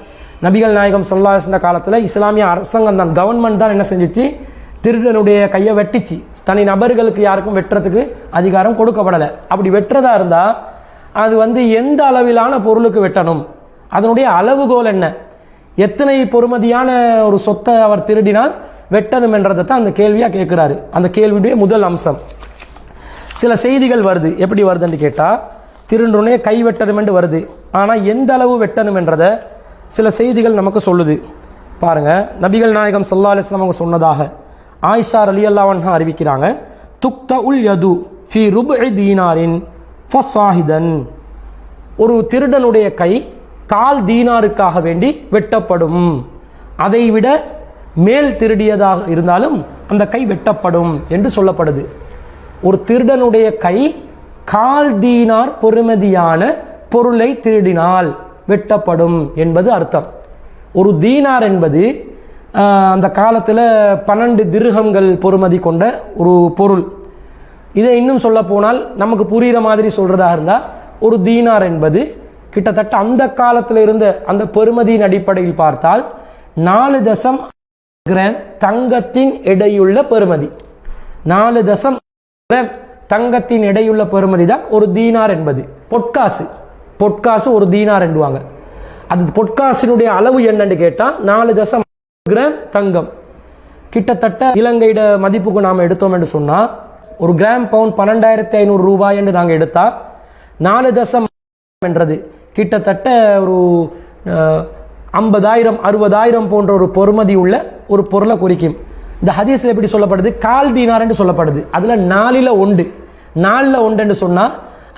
நபிகள் நாயகம் ஸல்லல்லாஹு அலைஹி வஸல்லம் காலத்தில் இஸ்லாமிய அரசாங்கம் தான், கவர்மெண்ட் தான் என்ன செஞ்சிச்சு, திருடனுடைய கையை வெட்டிச்சு. தனி நபர்களுக்கு யாருக்கும் வெட்டுறதுக்கு அதிகாரம் கொடுக்கப்படலை. அப்படி வெட்டுறதா இருந்தால் அது எந்த அளவிலான பொருளுக்கு வெட்டணும், அதனுடைய அளவுகோல் என்ன, எத்தனை பொறுமதியான ஒரு சொத்தை அவர் திருடினால் வெட்டணும் என்றதை தான் அந்த கேள்வியாக கேட்குறாரு. அந்த கேள்வியுடைய முதல் அம்சம். சில செய்திகள் வருது, எப்படி வருதுன்னு கேட்டால் திருடனே கை வெட்டணும் என்று வருது. ஆனால் எந்த அளவு வெட்டணும் என்றதை சில செய்திகள் நமக்கு சொல்லுது. பாருங்க, நபிகள் நாயகம் ஸல்லல்லாஹு அலைஹி வஸல்லம் அவங்க சொன்னதாக ஆயிஷா ரலியல்லாஹு அன்ஹா அறிவிக்கிறாங்க, துக்த உல் யது ஃபி ருபுஇ தீனாரின் ஃபஸாஹிதன், ஒரு திருடனுடைய கை 1/4 தீனாருக்காக வேண்டி வெட்டப்படும். அதைவிட மேல் திருடியதாக இருந்தாலும் அந்த கை வெட்டப்படும் என்று சொல்லப்படுது. ஒரு திருடனுடைய கை 1/4 தீனார் பொறுமதியான பொருளை திருடினால் வெட்டப்படும் என்பது அர்த்தம். ஒரு தீனார் என்பது அந்த காலத்தில் 12 திர்ஹம்கள் பொறுமதி கொண்ட ஒரு பொருள். இதை இன்னும் சொல்ல போனால் நமக்கு புரிகிற மாதிரி சொல்றதா இருந்தால் ஒரு தீனார் என்பது கிட்டத்தட்ட அந்த காலத்தில் இருந்த அந்த பெறுமதியின் அடிப்படையில் பார்த்தால் 4 தசம் கிராம் தங்கத்தின் எடையுள்ள பெறுமதி. 4 தசம் கிராம் தங்கத்தின் எடையுள்ள பெறுமதி தான் ஒரு தீனார் என்பது. பொற்காசு ஒரு தீனார் என்புவாங்க. அது பொற்காசினுடைய அளவு என்னன்னு கேட்டால் 4 தசம் கிராம் தங்கம். கிட்டத்தட்ட இலங்கையிட மதிப்புக்கு நாம் எடுத்தோம் என்று சொன்னால் ஒரு கிராம் பவுன் 12,500 ரூபாய் என்று நாங்கள் எடுத்தால் 4 தசம் என்றது கிட்டத்தட்ட ஒரு 50,000 60,000 போன்ற ஒரு பொறுமதி உள்ள ஒரு பொருளை குறிக்கும். இந்த ஹதீஸில் எப்படி சொல்லப்படுது? கால் தீனார் என்று சொல்லப்படுது. அதில் 4ல் 1 என்று சொன்னால்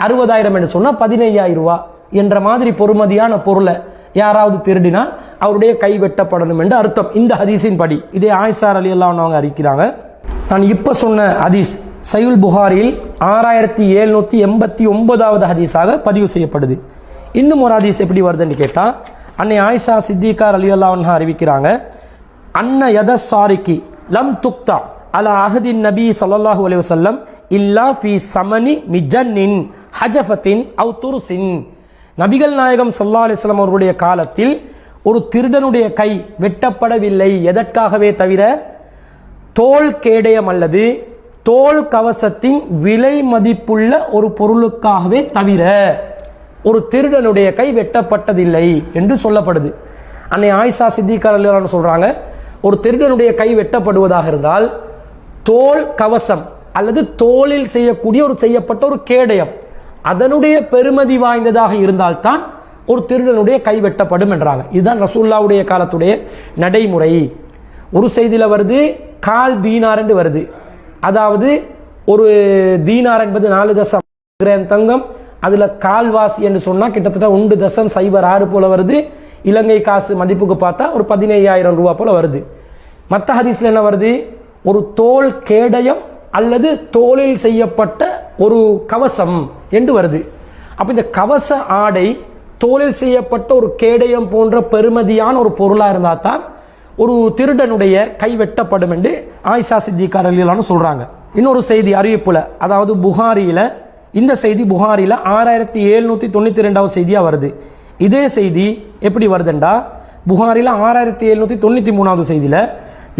60,000 என்று சொன்னால் 15,000 ரூபாய் என்ற மாதிரி பொறுமதியான பொருளை யாராவது திருடினால் அவருடைய கை வெட்டப்படணும் என்று அர்த்தம் இந்த ஹதீஸின் படி. இதே ஆயிஷா ரலியல்லாஹு அன்ஹா அவங்க அறிவிக்கிறாங்க. நான் இப்போ சொன்ன ஹதீஸ் சஹீஹுல் புகாரியில் 6789வது ஹதீஸாக பதிவு செய்யப்படுது. இன்னும் ஒரு ஹதீஸ் எப்படி வருதுன்னு கேட்டால் அன்னை ஆயிஷா சித்திகா ரலியல்லாஹு அன்ஹா அறிவிக்கிறாங்க. அன்ன யதஸ்ஸாரிகி லம் துக்தா அலா அஹதின் நபி ஸல்லல்லாஹு அலைஹி வஸல்லம் இல்லா ஃபீ சமனி மிஜன்னின் ஹஜஃபத்தின் அவ் துர்சின். நபிகள் நாயகம் ஸல்லல்லாஹு அலைஹி வஸல்லம் அவர்களுடைய காலத்தில் ஒரு திருடனுடைய கை வெட்டப்படவில்லை. எதற்காகவே தவிர தோல் கேடயம் அல்லது தோல் கவசத்தின் விலை மதிப்புள்ள ஒரு பொருளுக்காகவே தவிர ஒரு திருடனுடைய கை வெட்டப்பட்டதில்லை என்று சொல்லப்படுது. அன்னை ஆயிஷா சித்திகா ரலியல்லாஹு அன்ஹா சொல்றாங்க, ஒரு திருடனுடைய கை வெட்டப்படுவதாக இருந்தால் தோல் கவசம் அல்லது தோலில் செய்யப்பட்ட ஒரு கேடயம் அதனுடைய பெருமதி வாய்ந்ததாக இருந்தால்தான் ஒரு திருடனுடைய கை வெட்டப்படும் என்றாங்க. இதுதான் ரசூலுல்லாஹ்வுடைய காலத்துடைய நடைமுறை. ஒரு செய்தியில் வருது கால் தீனார் என்று வருது. அதாவது ஒரு தீனார் என்பது 4 தசம் கிராம் தங்கம். அதில் கால்வாசி என்று சொன்னால் கிட்டத்தட்ட 1.06 போல வருது. இலங்கை காசு மதிப்புக்கு பார்த்தா ஒரு 15,000 ரூபாய் போல வருது. மற்ற ஹதீஸ்ல என்ன வருது? ஒரு தோல் கேடயம் அல்லது தோலில் செய்யப்பட்ட ஒரு கவசம் என்று வருது. அப்ப இந்த கவச ஆடை தோலில் செய்யப்பட்ட ஒரு கேடயம் போன்ற பெருமதியான ஒரு பொருளா இருந்தா தான் ஒரு திருடனுடைய கை வெட்டப்படும் என்று ஆயிஷா சித்திகா ரலியல்லாஹு அன்ஹா சொல்றாங்க. இன்னொரு செய்தி அறிவிப்புல, அதாவது புகாரியில, இந்த செய்தி புகாரில 6792வது செய்தியா வருது. இதே செய்தி எப்படி வருதுண்டா புகாரில 6793வது செய்தியில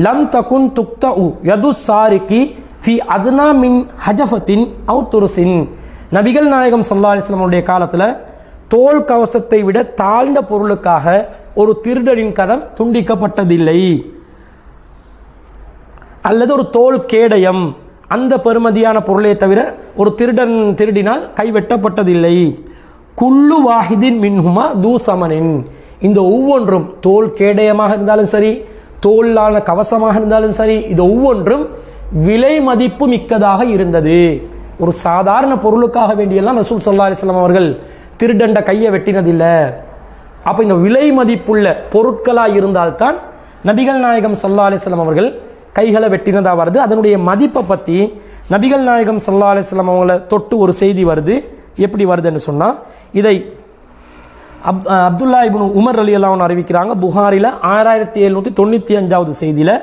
லம் தகுன் துக்தஉ யது சாரிகி ஃபி அத்னா மின் ஹஜஃபத்தின் அவ் துர்சின். நபிகள் நாயகம் ஸல்லல்லாஹு அலைஹி வஸல்லம் உடைய காலத்துல தோல் கவசத்தை விட தாழ்ந்த பொருளுக்காக ஒரு திருடனின் கரம் துண்டிக்கப்பட்டதில்லை. அல்லது ஒரு தோல் கேடயம் அந்த பெருமதியான பொருளை தவிர ஒரு திருடன் திருடினால் கைவெட்டப்பட்டதில்லை. குல்லு வாஹிதின் மின்ஹுமா தூசமனின். இந்த ஒவ்வொன்றும் தோல் கேடயமாக இருந்தாலும் சரி, தோலான கவசமாக இருந்தாலும் சரி, இது ஒவ்வொன்றும் விலை மதிப்பு மிக்கதாக இருந்தது. ஒரு சாதாரண பொருளுக்காக வேண்டியெல்லாம் ரசூல் ஸல்லல்லாஹு அலைஹி வஸல்லம் அவர்கள் திருடண்ட கையை வெட்டினதில்லை. அப்போ இந்த விலை மதிப்புள்ள பொருட்களாக இருந்தால்தான் நபிகள் நாயகம் ஸல்லல்லாஹு அலைஹி வஸல்லம் அவர்கள் கைகளை வெட்டினதாக வருது. அதனுடைய மதிப்பை பற்றி நபிகள் நாயகம் ஸல்லல்லாஹு அலைஹி வஸல்லம் அவங்கள தொட்டு ஒரு செய்தி வருது. எப்படி வருதுன்னு சொன்னால், இதை அப்துல்லா இப்னு உமர் ரலியல்லாஹு அன்ஹு அறிவிக்கிறாங்க. புகாரில 6795வது செய்தியில்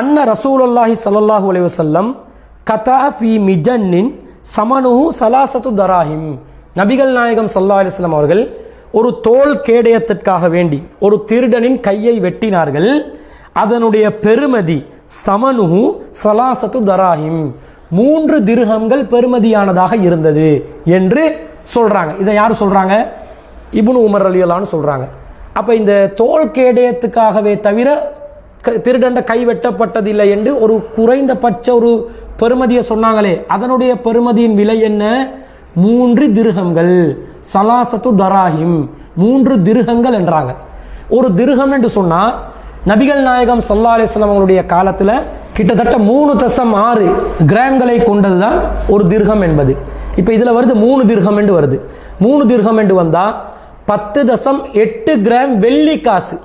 அன்ன ரசூலுல்லாஹி ஸல்லல்லாஹு அலைஹி வஸல்லம் கதா ஃபீ மிஜன்னின் சமனுஹு ஸலாஸத்து தராஹிம். நபிகள் நாயகம் ஸல்லல்லாஹு அலைஹி வஸல்லம் அவர்கள் ஒரு தோல் கேடயத்திற்காக வேண்டி ஒரு திருடனின் கையை வெட்டினார்கள். அதனுடைய பெருமதி சமனுஹு ஸலாஸத்து தராஹிம், 3 திர்ஹம்கள் பெருமதியானதாக இருந்தது என்று சொல்றாங்க. இதை யார் சொல்றாங்க? இப்னு உமர் ரலியல்லாஹு அன்ஹு சொல்றாங்க. அப்ப இந்த தோல் கேடயத்துக்காகவே தவிர திருடண்ட கை வெட்டப்பட்டதில்லை என்று ஒரு குறைந்தபட்ச ஒரு பெருமதியை சொன்னாங்களே, அதனுடைய பெருமதியின் விலை என்ன? 3 திர்ஹம்கள், ஸலாஸத்து தராஹிம், 3 திர்ஹங்கள் என்றாங்க. ஒரு திர்ஹம் என்று சொன்னா நபிகள் நாயகம் ஸல்லல்லாஹு அலைஹி வஸல்லம் அவங்களுடைய காலத்துல கிட்டத்தட்ட 3.6 கிராம்களை கொண்டதுதான் ஒரு திர்ஹம் என்பது. இப்ப இதுல வருது 3 திர்ஹம் என்று வருது. 3 திர்ஹம் என்று வந்தா 10.8 கிராம் வெள்ளி காசு.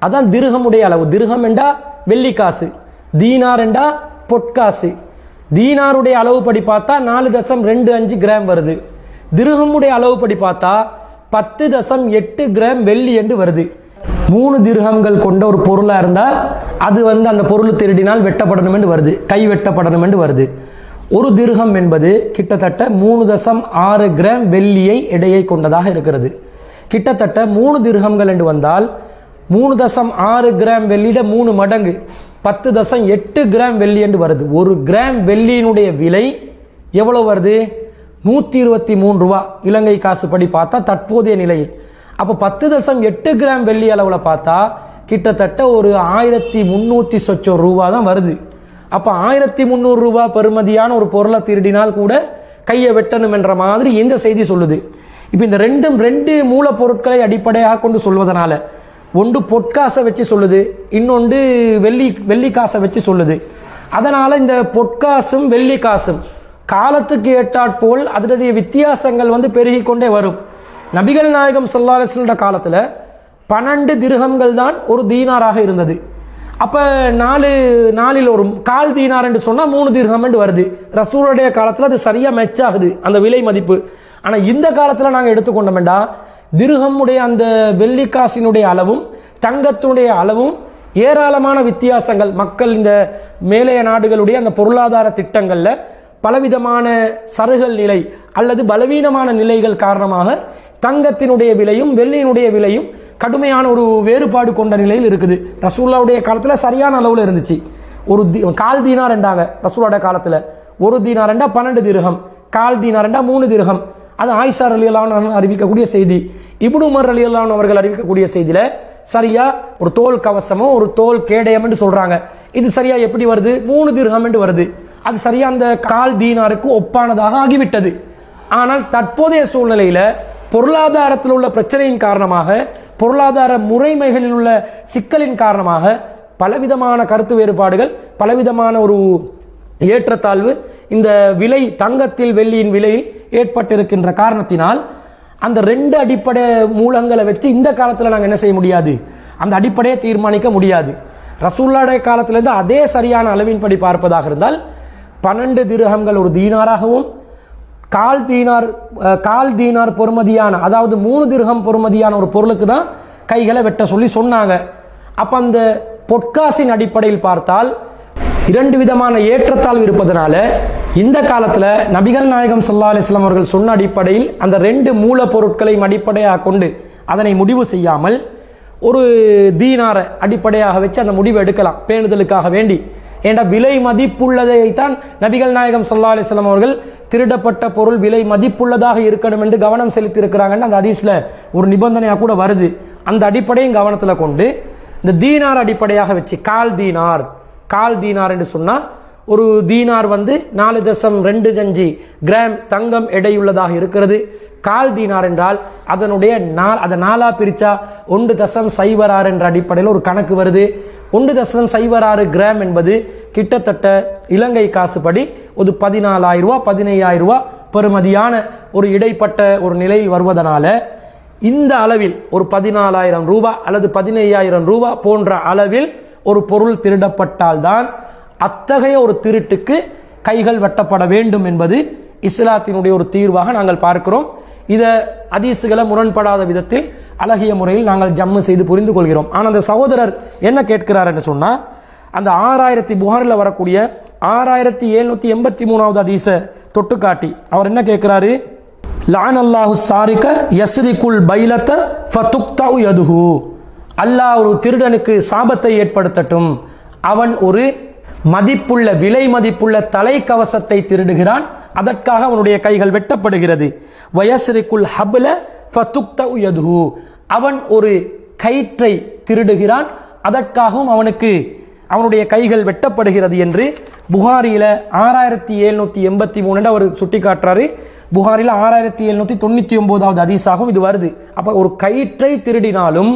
அதான் திர்ஹமுடைய அளவு. திர்ஹம் என்றா வெள்ளி காசு, தீனார் என்றா பொற்காசு. தீனாருடைய அளவு படி பார்த்தா 4.25 கிராம் வருது. திர்ஹமுடைய அளவு படி பார்த்தா 10.8 கிராம் வெள்ளி என்று வருது. 3 திர்ஹம்கள் கொண்ட ஒரு பொருளா இருந்தா அது அந்த பொருள் திருடினால் வெட்டப்படணும் என்று வருது, கை வெட்டப்படணும் என்று வருது. ஒரு திர்ஹம் என்பது கிட்டத்தட்ட 3.6 கிராம் வெள்ளியை எடையை கொண்டதாக இருக்கிறது. கிட்டத்தட்ட 3 திர்ஹம்கள் என்று வந்தால் 3.6 கிராம் வெள்ளியிட 3 மடங்கு 10.8 கிராம் வெள்ளி என்று வருது. ஒரு கிராம் வெள்ளியினுடைய விலை எவ்வளவு வருது? 123 ரூபா இலங்கை காசுப்படி பார்த்தா தற்போதைய நிலையில். அப்போ 10.8 கிராம் வெள்ளி அளவில் பார்த்தா கிட்டத்தட்ட ஒரு 1300 சொச்சம் ரூபா தான் வருது. அப்போ 1300 ரூபா பெறுமதியான ஒரு பொருளை திருடினால் கூட கையை வெட்டணும் என்ற மாதிரி இந்த செய்தி சொல்லுது. இப்போ இந்த ரெண்டு மூலப்பொருட்களை அடிப்படையாக கொண்டு சொல்வதனால ஒன்று பொற்காசை வச்சு சொல்லுது, இன்னொன்று வெள்ளி காசை வச்சு சொல்லுது. அதனால இந்த பொற்காசும் வெள்ளி காசும் காலத்துக்கு ஏற்றாற்போல் அதனுடைய வித்தியாசங்கள் பெருகி கொண்டே வரும். நபிகள் நாயகம் ஸல்லல்லாஹு அலைஹி வஸல்லம் காலத்தில் 12 திர்ஹம்கள் தான் ஒரு தீனாராக இருந்தது. அப்போ நாலில் ஒரு கால் தீனார் என்று சொன்னால் 3 திர்ஹம் என்று வருது. ரசூலுடைய காலத்தில் அது சரியாக மெச் ஆகுது அந்த விலை மதிப்பு. ஆனால் இந்த காலத்தில் நாங்கள் எடுத்துக்கொண்டோம்டா திர்ஹம்முடைய அந்த வெள்ளிக்காசினுடைய அளவும் தங்கத்தினுடைய அளவும் ஏராளமான வித்தியாசங்கள். மக்கள் இந்த மேலைய நாடுகளுடைய அந்த பொருளாதார திட்டங்களில் பலவிதமான சருகல் நிலை அல்லது பலவீனமான நிலைகள் காரணமாக தங்கத்தினுடைய விலையும் வெள்ளியினுடைய விலையும் கடுமையான ஒரு வேறுபாடு கொண்ட நிலையில் இருக்குது. ரசூலுல்லாவுடைய காலத்தில் சரியான அளவில் இருந்துச்சு. ஒரு கால் தீனார் ரெண்டாங்க ரசூலுடைய காலத்தில். ஒரு தீனார் ரெண்டா 12 திர்ஹம், கால் தீனார் ரெண்டா 3 திர்ஹம். அது ஆயிஷா ரலியல்லாஹு அன்ஹா அறிவிக்கக்கூடிய செய்தி. இப்னு உமர் ரலியல்லாஹு அன்ஹு அவர்கள் அறிவிக்கக்கூடிய செய்தியில சரியா ஒரு தோல் கவசமோ ஒரு தோல் கேடயம் என்று சொல்றாங்க. இது சரியா எப்படி வருது? 3 திர்ஹம் என்று வருது. அது சரியா அந்த கால் தீனாருக்கு ஒப்பானதாக ஆகிவிட்டது. ஆனால் தற்போதைய சூழ்நிலையில பொருளாதாரத்தில் உள்ள பிரச்சனையின் காரணமாக, பொருளாதார முறைமைகளில் உள்ள சிக்கலின் காரணமாக பலவிதமான கருத்து வேறுபாடுகள், பலவிதமான ஒரு ஏற்றத்தாழ்வு இந்த விலை தங்கத்தில் வெள்ளியின் விலையில் ஏற்பட்டிருக்கின்ற காரணத்தினால் அந்த 2 அடிப்படை மூலங்களை வச்சு இந்த காலத்தில் நாங்கள் என்ன செய்ய முடியாது? அந்த அடிப்படையை தீர்மானிக்க முடியாது. ரசூலுல்லாஹ்வுடைய காலத்திலிருந்து அதே சரியான அளவின்படி பார்ப்பதாக இருந்தால் 12 திர்ஹம்கள் ஒரு தீனாராகவும் கால் தீனார் பொறுமதியான அதாவது 3 திர்ஹம் பொறுமதியான ஒரு பொருளுக்கு தான் கைகளை வெட்ட சொல்லி சொன்னாங்க. அப்போ அந்த பொற்காசின் அடிப்படையில் பார்த்தால் 2 விதமான ஏற்றத்தாழ்வு இருப்பதனால இந்த காலத்தில் நபிகள் நாயகம் ஸல்லல்லாஹு அலைஹி வஸல்லம் அவர்கள் சொன்ன அடிப்படையில் அந்த 2 மூலப்பொருட்களையும் அடிப்படையாக கொண்டு அதனை முடிவு செய்யாமல் ஒரு தீனாரை அடிப்படையாக வச்சு அந்த முடிவு எடுக்கலாம் பேணுதலுக்காக வேண்டி. ஏண்டா விலை மதிப்புள்ளதைத்தான் நபிகள் நாயகம் ஸல்லல்லாஹு அலைஹி வஸல்லம் அவர்கள் திருடப்பட்ட பொருள் விலை மதிப்புள்ளதாக இருக்கணும் என்று கவனம் செலுத்தி இருக்கிறாங்கன்னு அந்த ஹதீஸ்ல ஒரு நிபந்தனையாக கூட வருது. அந்த அடிப்படையும் கவனத்தில் கொண்டு இந்த தீனார் அடிப்படையாக வச்சு கால் தீனார் என்று சொன்னா ஒரு தீனார் 4.25 கிராம் தங்கம் எடையுள்ளதாக இருக்கிறது. கால் தீனார் என்றால் அதை நாலா பிரிச்சா 1.06 என்ற அடிப்படையில் ஒரு கணக்கு வருது. 1.06 கிராம் என்பது கிட்டத்தட்ட இலங்கை காசுப்படி ஒரு 14,000 ரூபா 15,000 ரூபா பெறுமதியான ஒரு இடைப்பட்ட ஒரு நிலையில் வருவதனால இந்த அளவில் ஒரு 14,000 ரூபாய் அல்லது 15,000 ரூபாய் போன்ற அளவில் ஒரு பொருள் திருடப்பட்டால்தான் அத்தகைய ஒரு திருட்டுக்கு கைகள் வெட்டப்பட வேண்டும் என்பது இஸ்லாத்தினுடைய ஒரு தீர்வாக நாங்கள் பார்க்கிறோம். இதை ஹதீஸ்களை முரண்படாத விதத்தில் அழகிய முறையில் நாங்கள் ஜம்மு செய்து புரிந்து கொள்கிறோம். ஆனால் அந்த சகோதரர் என்ன கேட்கிறார் என்று சொன்னால் அந்த 6000 புகாரில் வரக்கூடிய 6783வது ஹதீஸை தொட்டு காட்டி அவர் என்ன கேட்கிறாரு? லான் அல்லாஹு சாரிக யஸ்ரிகுல் பைலத ஃபதுக்தஉ யதுஹு. அல்லாஹ் ஒரு திருடனுக்கு சாபத்தை ஏற்படுத்தட்டும். அவன் ஒரு விலை மதிப்புள்ள தலைக்கவசத்தை திருடுகிறான், அதற்காக அவனுடைய கைகள் வெட்டப்படுகிறது. வயஸ்ரிகுல் ஹப்ல ஃபதுக்தஉ யதுஹு. அவன் ஒரு கயிற்றை திருடுகிறான், அதற்காகவும் அவனுடைய கைகள் வெட்டப்படுகிறது என்று புகாரியில 6783 அவர் சுட்டி காட்டுறாரு. புகாரில 6799வது ஹதீஸாகவும் இது வருது. அப்ப ஒரு கயிற்றை திருடினாலும்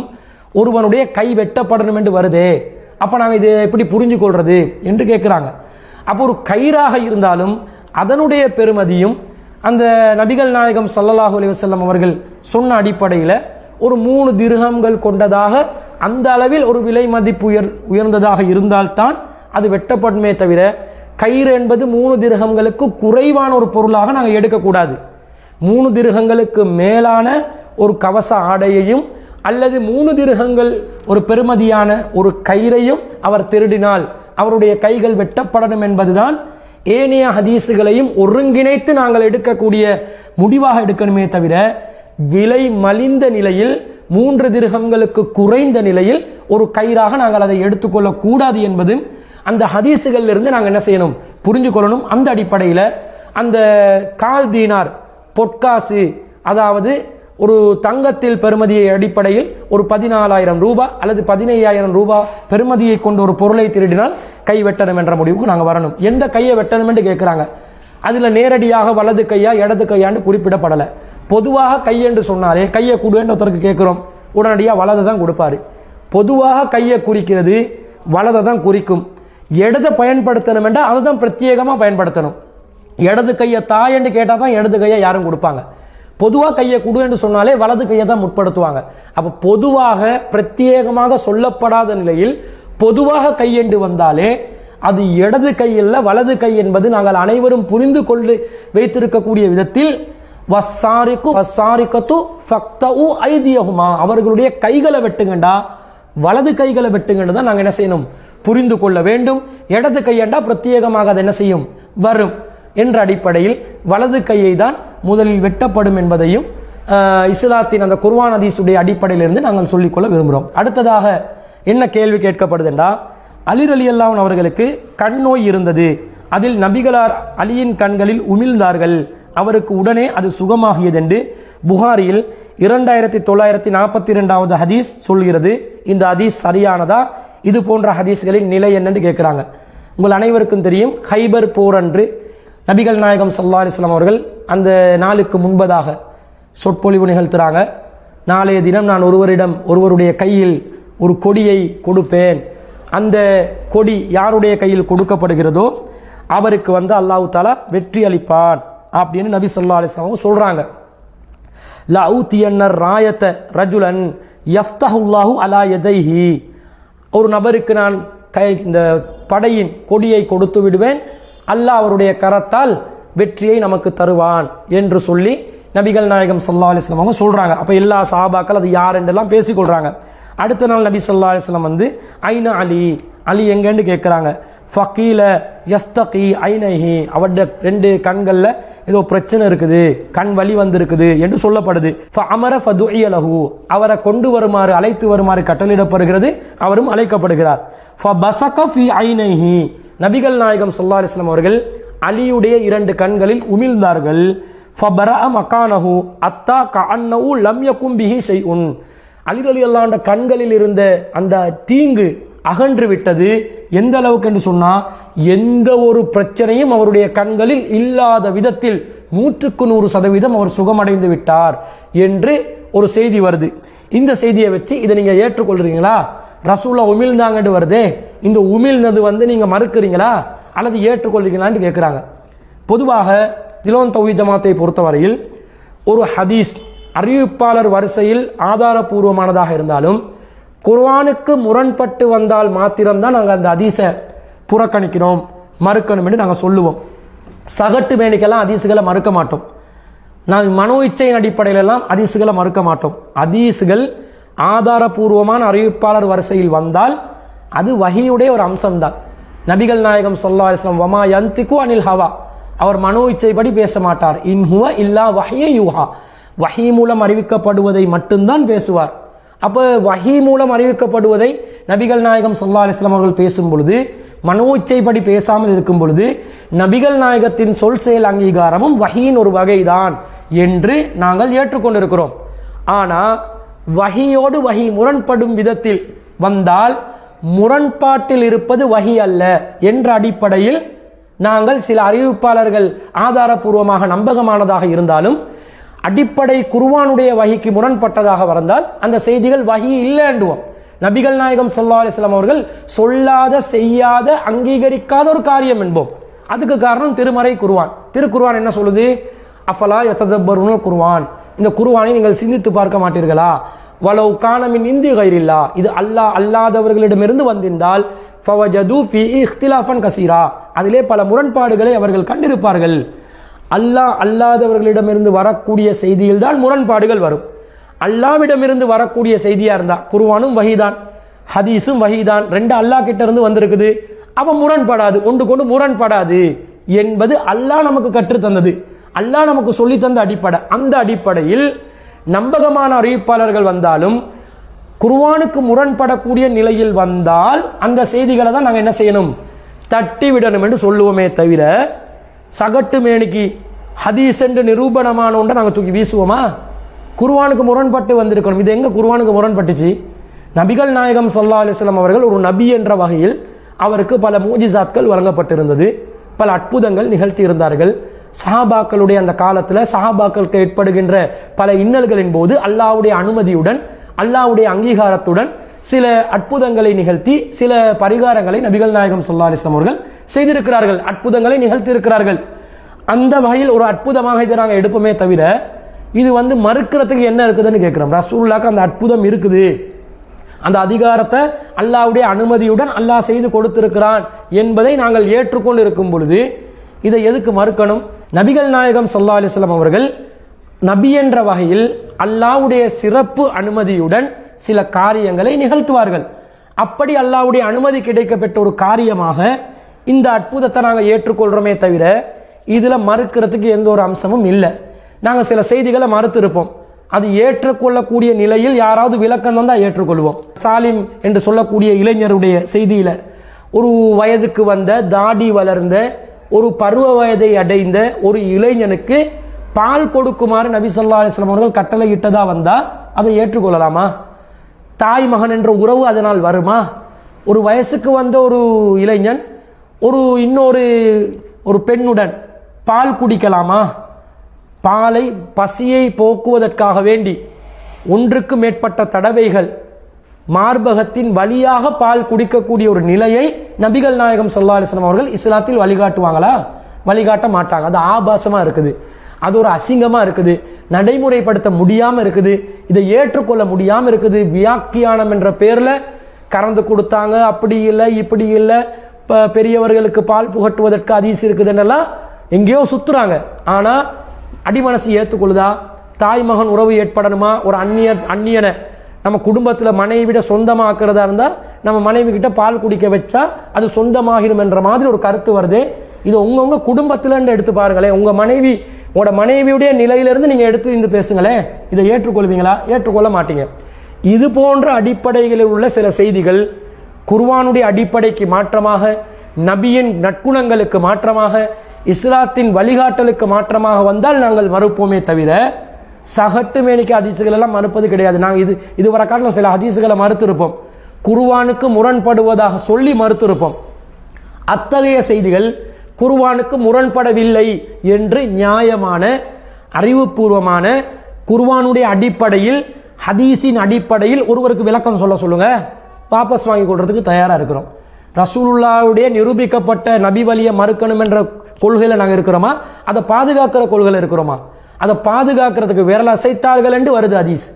ஒருவனுடைய கை வெட்டப்படணும் என்று வருதே, அப்ப நாங்க இதை எப்படி புரிஞ்சு கொள்றது என்று கேட்கிறாங்க. அப்போ ஒரு கயிறாக இருந்தாலும் அதனுடைய பெருமதியும் அந்த நபிகள் நாயகம் ஸல்லல்லாஹு அலைஹி வஸல்லம் அவர்கள் சொன்ன அடிப்படையில் ஒரு 3 திர்ஹம்கள் கொண்டதாக அந்த அளவில் ஒரு விலை மதிப்பு உயர்ந்ததாக இருந்தால்தான் அது வெட்டப்படுமே தவிர கயிறு என்பது 3 திர்ஹம்களுக்கு குறைவான ஒரு பொருளாக நாங்கள் எடுக்கக்கூடாது. 3 திர்ஹங்களுக்கு மேலான ஒரு கவச ஆடையையும் அல்லது 3 திர்ஹங்கள் ஒரு பெருமதியான ஒரு கயிறையும் அவர் திருடினால் அவருடைய கைகள் வெட்டப்படணும் என்பதுதான் ஏனைய ஹதீஸுகளையும் ஒருங்கிணைத்து நாங்கள் எடுக்கக்கூடிய முடிவாக எடுக்கணுமே தவிர விலை மலிந்த நிலையில் 3 திர்ஹம்களுக்கு குறைந்த நிலையில் ஒரு கயிறாக நாங்கள் அதை எடுத்துக்கொள்ளக்கூடாது என்பது அந்த ஹதீஸுகளில் இருந்து நாங்கள் என்ன செய்யணும், புரிஞ்சு கொள்ளணும். அந்த அடிப்படையில் அந்த கால் தீனார் பொற்காசு, அதாவது ஒரு தங்கத்தில் பெறுமதியை அடிப்படையில் ஒரு 14,000 ரூபாய் அல்லது 15,000 ரூபாய் பெறுமதியை கொண்டு ஒரு பொருளை திருடினால் கை வெட்டணும் என்ற முடிவுக்கு நாங்கள் வரணும். எந்த கையை வெட்டணும் என்று கேட்குறாங்க. அதில் நேரடியாக வலது கையா இடது கையாண்டு குறிப்பிடப்படலை. பொதுவாக கை என்று சொன்னாலே கையை கொடுன்னு ஒருத்தருக்கு கேட்குறோம், உடனடியாக வலதை தான் கொடுப்பாரு. பொதுவாக கையை குறிக்கிறது வலதை தான் குறிக்கும். இடதை பயன்படுத்தணும் என்றால் அதை தான் பிரத்யேகமாக பயன்படுத்தணும். இடது கையை தாயன்னு கேட்டால் தான் இடது கையை யாரும் கொடுப்பாங்க. பொதுவாக கையை கொடு என்று சொன்னாலே வலது கையை தான் முற்படுத்துவாங்க. அப்போ பொதுவாக பிரத்யேகமாக சொல்லப்படாத நிலையில் பொதுவாக கையெண்டு வந்தாலே அது இடது கையில் வலது கை என்பது நாங்கள் அனைவரும் புரிந்து கொண்டு வைத்திருக்கக்கூடிய விதத்தில் அவர்களுடைய கைகளை வெட்டுங்கண்டா வலது கைகளை வெட்டுங்கன்னு தான் நாங்கள் என்ன செய்யணும், புரிந்து கொள்ள வேண்டும். இடது கையண்டா பிரத்யேகமாக அது என்ன செய்யும், வரும் என்ற அடிப்படையில் வலது கையை தான் முதலில் வெட்டப்படும் என்பதையும் இஸ்லாத்தின் அந்த குர்ஆன் ஹதீஸுடைய அடிப்படையிலிருந்து நாங்கள் சொல்லிக்கொள்ள விரும்புகிறோம். அடுத்ததாக என்ன கேள்வி கேட்கப்படுதுண்டா, அலி ரலியல்லாஹு அன்ஹு அவர்களுக்கு கண் நோய் இருந்தது, அதில் நபிகளார் அலியின் கண்களில் உமிழ்ந்தார்கள், அவருக்கு உடனே அது சுகமாகியது என்று புகாரியில் 2942வது ஹதீஸ் சொல்கிறது. இந்த ஹதீஸ் சரியானதா? இது போன்ற ஹதீஸ்களின் நிலை என்னன்னு கேட்குறாங்க. உங்கள் அனைவருக்கும் தெரியும், ஹைபர் போர் அன்று நபிகள் நாயகம் ஸல்லல்லாஹு அலைஹி வஸல்லம் அவர்கள் அந்த நாளுக்கு முன்பதாக சொற்பொழிவு நிகழ்த்துறாங்க. நாளைய தினம் நான் ஒருவருடைய கையில் ஒரு கொடியை கொடுப்பேன், அந்த கொடி யாருடைய கையில் கொடுக்கப்படுகிறதோ அவருக்கு அல்லாஹ் தஆலா வெற்றி அளிப்பான் அப்படின்னு நபி ஸல்லல்லாஹு அலைஹி வஸல்லம் சொல்றாங்க. லா ஊதியன்னர் ராயத ரஜுலன் யஃப்தஹுல்லாஹு அலா யதைஹி, ஒரு நபருக்கு நான் இந்த படையின் கொடியை கொடுத்து விடுவேன், அல்லாஹ் அவருடைய கரத்தால் வெற்றியை நமக்கு தருவான் என்று சொல்லி நபிகள் நாயகம் ஸல்லல்லாஹு அலைஹி வஸல்லம் அவங்க சொல்றாங்க. அப்ப எல்லா சஹாபாக்கள் அது யார் என்றெல்லாம் பேசிக்கொள்றாங்க. அடுத்த நாள் நபி ஸல்லல்லாஹு அலைஹி வஸல்லம் ஐனா அலி எங்கன்னு கேட்குறாங்க. ஃபகீல யஸ்தகி ஐனைஹி, அவருடைய 2 கண்களில் ஏதோ பிரச்சனை இருக்குது, கண் வலி வந்திருக்குது என்று சொல்லப்படுது. ஃபஅமர ஃபதுஇய லஹு, அவரை கொண்டு வருமாறு அழைத்து வருமாறு கட்டளையிடப்படுகிறது, அவரும் அழைக்கப்படுகிறார். ஃபபஸக ஃபீ ஐனைஹி, நபிகள் நாயகம் ஸல்லல்லாஹு அலைஹி வஸல்லம் அவர்கள் அலியுடைய 2 கண்களில் உமிழ்ந்தார்கள். ஃபபரஅ மகானஹு அத்தா கஅன்னஹு லம் யகும் பிஹி ஷைஉன், அலி ரலியல்லாஹு அன்ஹு கண்களில் இருந்த அந்த தீங்கு அகன்று விட்டது. எந்த அளவுக்கு என்று சொன்னா, எந்த ஒரு பிரச்சனையும் அவருடைய கண்களில் இல்லாத விதத்தில் 100% அவர் சுகமடைந்து விட்டார் என்று ஒரு செய்தி வருது. இந்த செய்தியை வச்சு இதை நீங்க ஏற்றுக்கொள்றீங்களா? ரசூலா உமிழ்ந்தாங்கன்னு வருதே, இந்த உமிழ்ந்தது நீங்க மறுக்கிறீங்களா அல்லது ஏற்றுக்கொள்றீங்களான்னு கேட்குறாங்க. பொதுவாக திலோன் தௌஹீத் ஜமாத்தை பொறுத்தவரையில் ஒரு ஹதீஸ் அறிவிப்பாளர் வரிசையில் ஆதாரபூர்வமானதாக இருந்தாலும் குர்ஆனுக்கு முரண்பட்டு வந்தால் மாத்திரம்தான் நாங்கள் அந்த ஹதீஸை புறக்கணிக்கிறோம், மறுக்கணும் என்று நாங்கள் சொல்லுவோம். சகட்டு மேனிக்கெல்லாம் ஹதீஸுகளை மறுக்க மாட்டோம். நாங்கள் மனோ இச்சையின் அடிப்படையிலெல்லாம் ஹதீஸுகளை மறுக்க மாட்டோம். ஹதீஸுகள் ஆதாரபூர்வமான அறிவிப்பாளர் வரிசையில் வந்தால் அது வஹீயுடைய ஒரு அம்சம்தான். நபிகள் நாயகம் ஸல்லல்லாஹு அலைஹி வஸல்லம் வமா யன்திகு அனில் ஹவா, அவர் மனோ இச்சைப்படி பேச மாட்டார். இன் ஹுவ இல்லா வஹ்ய யூஹா, வஹீ மூலம் அறிவிக்கப்படுவதை மட்டும்தான் பேசுவார். அப்போ வஹீ மூலம் அறிவிக்கப்படுவதை நபிகள் நாயகம் ஸல்லல்லாஹு அலைஹி வஸல்லம் அவர்கள் பேசும் பொழுது, மனோ இச்சைப்படி பேசாமல் இருக்கும் பொழுது, நபிகள் நாயகத்தின் சொல் செயல் அங்கீகாரமும் வஹீயின் ஒரு வகைதான் என்று நாங்கள் ஏற்றுக்கொண்டிருக்கிறோம். ஆனால் வஹீயோடு வஹீ முரண்படும் விதத்தில் வந்தால் முரண்பாட்டில் இருப்பது வஹீ அல்ல என்ற அடிப்படையில் நாங்கள் சில அறிவிப்பாளர்கள் ஆதாரபூர்வமாக நம்பகமானதாக இருந்தாலும் அடிப்படை குர்ஆனுடைய வஹீக்கு முரண்பட்டதாக வந்தால் அந்த செய்திகள் வஹீ இல்லைன்றுவோம். நபிகள் நாயகம் ஸல்லல்லாஹு அலைஹி வஸல்லம் அவர்கள் சொல்லாத, செய்யாத, அங்கீகரிக்காத ஒரு காரியம் என்போம். அதுக்கு காரணம் திருமறை குர்ஆன். திருக்குர்ஆன் என்ன சொல்லுது? அஃபலா யததப்பருனல் குர்ஆன், இந்த குர்ஆனை நீங்கள் சிந்தித்து பார்க்க மாட்டீர்களா? வலவ் கான மின் இந்தி கைரில்லா, இது அல்லாஹ் அல்லாதவர்களிடமிருந்து வந்திருந்தால் ஃபவஜது ஃபீ இக்திலாஃபன் கஸீரா, அதிலே பல முரண்பாடுகளை அவர்கள் கண்டிருப்பார்கள். அல்லாஹ் அல்லாதவர்களிடமிருந்து வரக்கூடிய செய்தியில் தான் முரண்பாடுகள் வரும். அல்லாவிடமிருந்து வரக்கூடிய செய்தியா இருந்தா குர்ஆனும் வஹீதான், ஹதீஸும் வஹீதான், 2 அல்லாஹ் கிட்ட இருந்து வந்திருக்குது, அவன் முரண்படாது, ஒன்று கொண்டு முரண்படாது என்பது அல்லாஹ் நமக்கு கற்றுத்தந்தது, அல்லாஹ் நமக்கு சொல்லி தந்த அடிப்படை. அந்த அடிப்படையில் நம்பகமான அறிவிப்பாளர்கள் வந்தாலும் குர்ஆனுக்கு முரண்படக்கூடிய நிலையில் வந்தால் அந்த செய்திகளை தான் நாங்கள் என்ன செய்யணும், தட்டி விடணும் என்று சொல்லுவோமே தவிர சகட்டு மேனிக்கு ஹதீஸ் என்று நிரூபணமான ஒன்றை நாங்கள் தூக்கி வீசுவோமா? குர்ஆனுக்கு முரண்பட்டு வந்திருக்கணும். இது எங்க குர்ஆனுக்கு முரண்பட்டுச்சு? நபிகள் நாயகம் ஸல்லல்லாஹு அலைஹி வஸல்லம் அவர்கள் ஒரு நபி என்ற வகையில் அவருக்கு பல மூஜிசாத்கள் வழங்கப்பட்டிருந்தது, பல அற்புதங்கள் நிகழ்த்தி இருந்தார்கள். சஹாபாக்களுடைய அந்த காலத்தில் சஹாபாக்களுக்கு ஏற்படுகின்ற பல இன்னல்களின் போது அல்லாஹ்வுடைய அனுமதியுடன் அல்லாஹ்வுடைய அங்கீகாரத்துடன் சில அற்புதங்களை நிகழ்த்தி சில பரிகாரங்களை நபிகள் நாயகம் ஸல்லல்லாஹு அலைஹி வஸல்லம் அவர்கள் செய்திருக்கிறார்கள், அற்புதங்களை நிகழ்த்தி இருக்கிறார்கள். அந்த வகையில் ஒரு அற்புதமாக இதை நாங்கள் எடுப்போமே தவிர இது மறுக்கிறதுக்கு என்ன இருக்குதுன்னு கேட்கிறோம். ரசூலுல்லாஹ்க்கு அந்த அற்புதம் இருக்குது, அந்த அதிகாரத்தை அல்லாஹ்வுடைய அனுமதியுடன் அல்லாஹ் செய்து கொடுத்திருக்கிறான் என்பதை நாங்கள் ஏற்றுக்கொண்டு இருக்கும் பொழுது இதை எதுக்கு மறுக்கணும்? நபிகள் நாயகம் ஸல்லல்லாஹு அலைஹி வஸல்லம் அவர்கள் நபி என்ற வகையில் அல்லாஹ்வுடைய சிறப்பு அனுமதியுடன் சில காரியங்களை நிகழ்த்துவார்கள். அப்படி அல்லாஹ்வுடைய அனுமதி கிடைக்கப்பட்ட ஒரு காரியமாக இந்த அற்புதத்தை நாங்கள் ஏற்றுக்கொள்றோமே தவிர இதுல மறுக்கிறதுக்கு எந்த ஒரு அம்சமும் இல்லை. நாங்கள் சில செய்திகளை மறுத்திருப்போம், அது ஏற்றுக்கொள்ளக்கூடிய நிலையில் யாராவது விளக்கம் தான் ஏற்றுக்கொள்வோம். சாலிம் என்று சொல்லக்கூடிய இளைஞருடைய செய்தியில ஒரு வயதுக்கு வந்த தாடி வளர்ந்த ஒரு பருவ வயதை அடைந்த ஒரு இளைஞனுக்கு பால் கொடுக்குமாறு நபி ஸல்லல்லாஹு அலைஹி வஸல்லம் அவர்கள் கட்டளை இட்டதா வந்தா அதை ஏற்றுக்கொள்ளலாமா? தாய் மகன் என்ற உறவு அதனால் வருமா? ஒரு வயசுக்கு வந்த ஒரு இளைஞன் இன்னொரு பெண்ணுடன் பால் குடிக்கலாமா? பாலை பசியை போக்குவதற்காக வேண்டி ஒன்றுக்கு மேற்பட்ட தடவைகள் மார்பகத்தின் வழியாக பால் குடிக்கக்கூடிய ஒரு நிலையை நபிகள் நாயகம் ஸல்லல்லாஹு அலைஹி வஸல்லம் அவர்கள் இஸ்லாத்தில் வழிகாட்டுவாங்களா? வழிகாட்ட மாட்டாங்க. அது ஆபாசமா இருக்குது, அது ஒரு அசிங்கமா இருக்குது, நடைமுறைப்படுத்த முடியாம இருக்குது, இதை ஏற்றுக்கொள்ள முடியாம இருக்குது. வியாக்கியானம் என்ற பேர்ல கறந்து கொடுத்தாங்க, அப்படி இல்லை இப்படி இல்லை, பெரியவர்களுக்கு பால் புகட்டுவதற்கு ஹதீஸ் இருக்குதுன்னெல்லாம் எங்கேயோ சுத்துறாங்க. ஆனா அடிமனசு ஏற்றுக்கொள்ளுதா? தாய் மகன் உறவு ஏற்படணுமா? ஒரு அந்நியனை நம்ம குடும்பத்தில் மனைவி விட சொந்தமாக்குறதா இருந்தால் நம்ம மனைவி கிட்ட பால் குடிக்க வச்சா அது சொந்தமாகிடும் என்ற மாதிரி ஒரு கருத்து வருது. இது உங்க குடும்பத்தில் எடுத்து பாருங்களேன். உங்களோட மனைவியுடைய நிலையிலிருந்து நீங்க எடுத்து இந்த பேசுங்களேன், இதை ஏற்றுக்கொள்வீங்களா? ஏற்றுக்கொள்ள மாட்டீங்க. இது போன்ற அடிப்படைகளில் உள்ள சில செய்திகள் குர்ஆனுடைய அடிப்படைக்கு மாற்றமாக, நபியின் நற்குணங்களுக்கு மாற்றமாக, இஸ்லாத்தின் வழிகாட்டலுக்கு மாற்றமாக வந்தால் நாங்கள் மறுப்போமே தவிர சகட்டு மேனிக்கு ஹதீசுகள் எல்லாம் மறுப்பது கிடையாது. நாங்கள் இதுவரை காட்டிலும் சில ஹதீசுகளை மறுத்திருப்போம், குர்ஆனுக்கு முரண்படுவதாக சொல்லி மறுத்திருப்போம். அத்தகைய செய்திகள் குர்ஆனுக்கு முரண்படவில்லை என்று நியாயமான அறிவுபூர்வமான குர்ஆனுடைய அடிப்படையில் ஹதீஸின் அடிப்படையில் ஒருவருக்கு விளக்கம் சொல்லுங்க, வாபஸ் வாங்கி கொள்றதுக்கு தயாரா இருக்கிறோம். ரசூலுல்லாஹ்வுடைய நிரூபிக்கப்பட்ட நபி வழியை மறுக்கணும் என்ற கொள்கையில நாங்கள் இருக்கிறோமா? அதை பாதுகாக்கிற கொள்கையில இருக்கிறோமா? அதை பாதுகாக்கிறதுக்கு விரல் அசைத்தார்கள் என்று வருது ஹதீஸ்.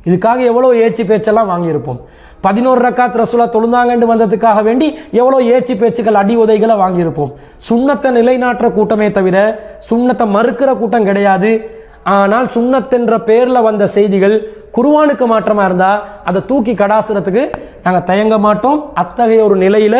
இதுக்காக எவ்வளவு ஏச்சு பேச்செல்லாம் வாங்கியிருப்போம். 11 ரக்காத் ரசூலா தொழுந்தாங்க வந்ததுக்காக வேண்டி எவ்வளவு ஏச்சு பேச்சுக்கள் அடி உதைகளை வாங்கியிருப்போம். சுன்னத்தை நிலைநாட்டுற கூட்டமே தவிர சுன்னத்தை மறுக்கிற கூட்டம் கிடையாது. ஆனால் சுன்னத் என்ற பெயர்ல வந்த செய்திகள் குர்ஆனுக்கு மாற்றமா இருந்தா அதை தூக்கி கடாசுறதுக்கு நாங்கள் தயங்க மாட்டோம். அத்தகைய ஒரு நிலையில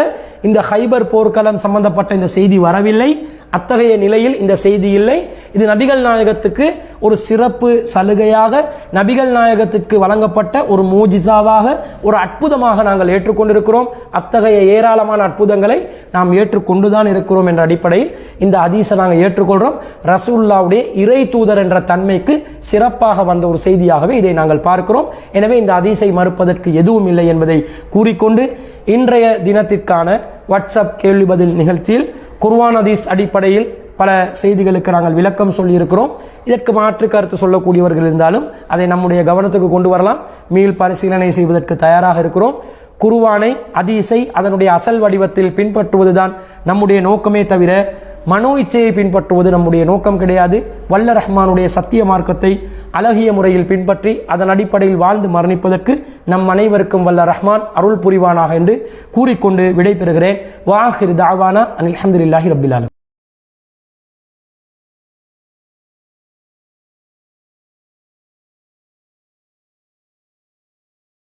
இந்த ஹைபர் போர்க்களம் சம்பந்தப்பட்ட இந்த செய்தி வரவில்லை. அத்தகைய நிலையில் இந்த செய்தி இல்லை. இது நபிகள் நாயகத்துக்கு ஒரு சிறப்பு சலுகையாக, நபிகள் நாயகத்துக்கு வழங்கப்பட்ட ஒரு மூஜிசாவாக, ஒரு அற்புதமாக நாங்கள் ஏற்றுக்கொண்டிருக்கிறோம். அத்தகைய ஏராளமான அற்புதங்களை நாம் ஏற்றுக்கொண்டுதான் இருக்கிறோம் என்ற அடிப்படையில் இந்த ஹதீஸை நாங்கள் ஏற்றுக்கொள்றோம். ரசூலுல்லாஹ்வுடைய இறை தூதர் என்ற தன்மைக்கு சிறப்பாக வந்த ஒரு செய்தியாகவே இதை நாங்கள் பார்க்கிறோம். எனவே இந்த ஹதீஸை மறுப்பதற்கு எதுவும் இல்லை என்பதை கூறிக்கொண்டு இன்றைய தினத்திற்கான வாட்ஸ்அப் கேள்வி பதில் நிகழ்ச்சியில் குர்ஆன் ஹதீஸ் அடிப்படையில் பல செய்திகளுக்கு நாங்கள் விளக்கம் சொல்லியிருக்கிறோம். இதற்கு மாற்று கருத்து சொல்லக்கூடியவர்கள் இருந்தாலும் அதை நம்முடைய கவனத்துக்கு கொண்டு வரலாம், மீள் பரிசீலனை செய்வதற்கு தயாராக இருக்கிறோம். குர்ஆனை ஹதீஸை அதனுடைய அசல் வடிவத்தில் பின்பற்றுவதுதான் நம்முடைய நோக்கமே தவிர மனோ இச்சையை பின்பற்றுவது நம்முடைய நோக்கம் கிடையாது. வல்ல ரஹ்மானுடைய சத்திய மார்க்கத்தை அழகிய முறையில் பின்பற்றி அதன் அடிப்படையில் வாழ்ந்து மரணிப்பதற்கு நம் அனைவருக்கும் வல்ல ரஹ்மான் அருள் புரிவானாக என்று கூறிக்கொண்டு விடைபெறுகிறேன். வாஹிர் தாவானா அல்ஹம்துலில்லாஹி ரப்பில் ஆலமீன்.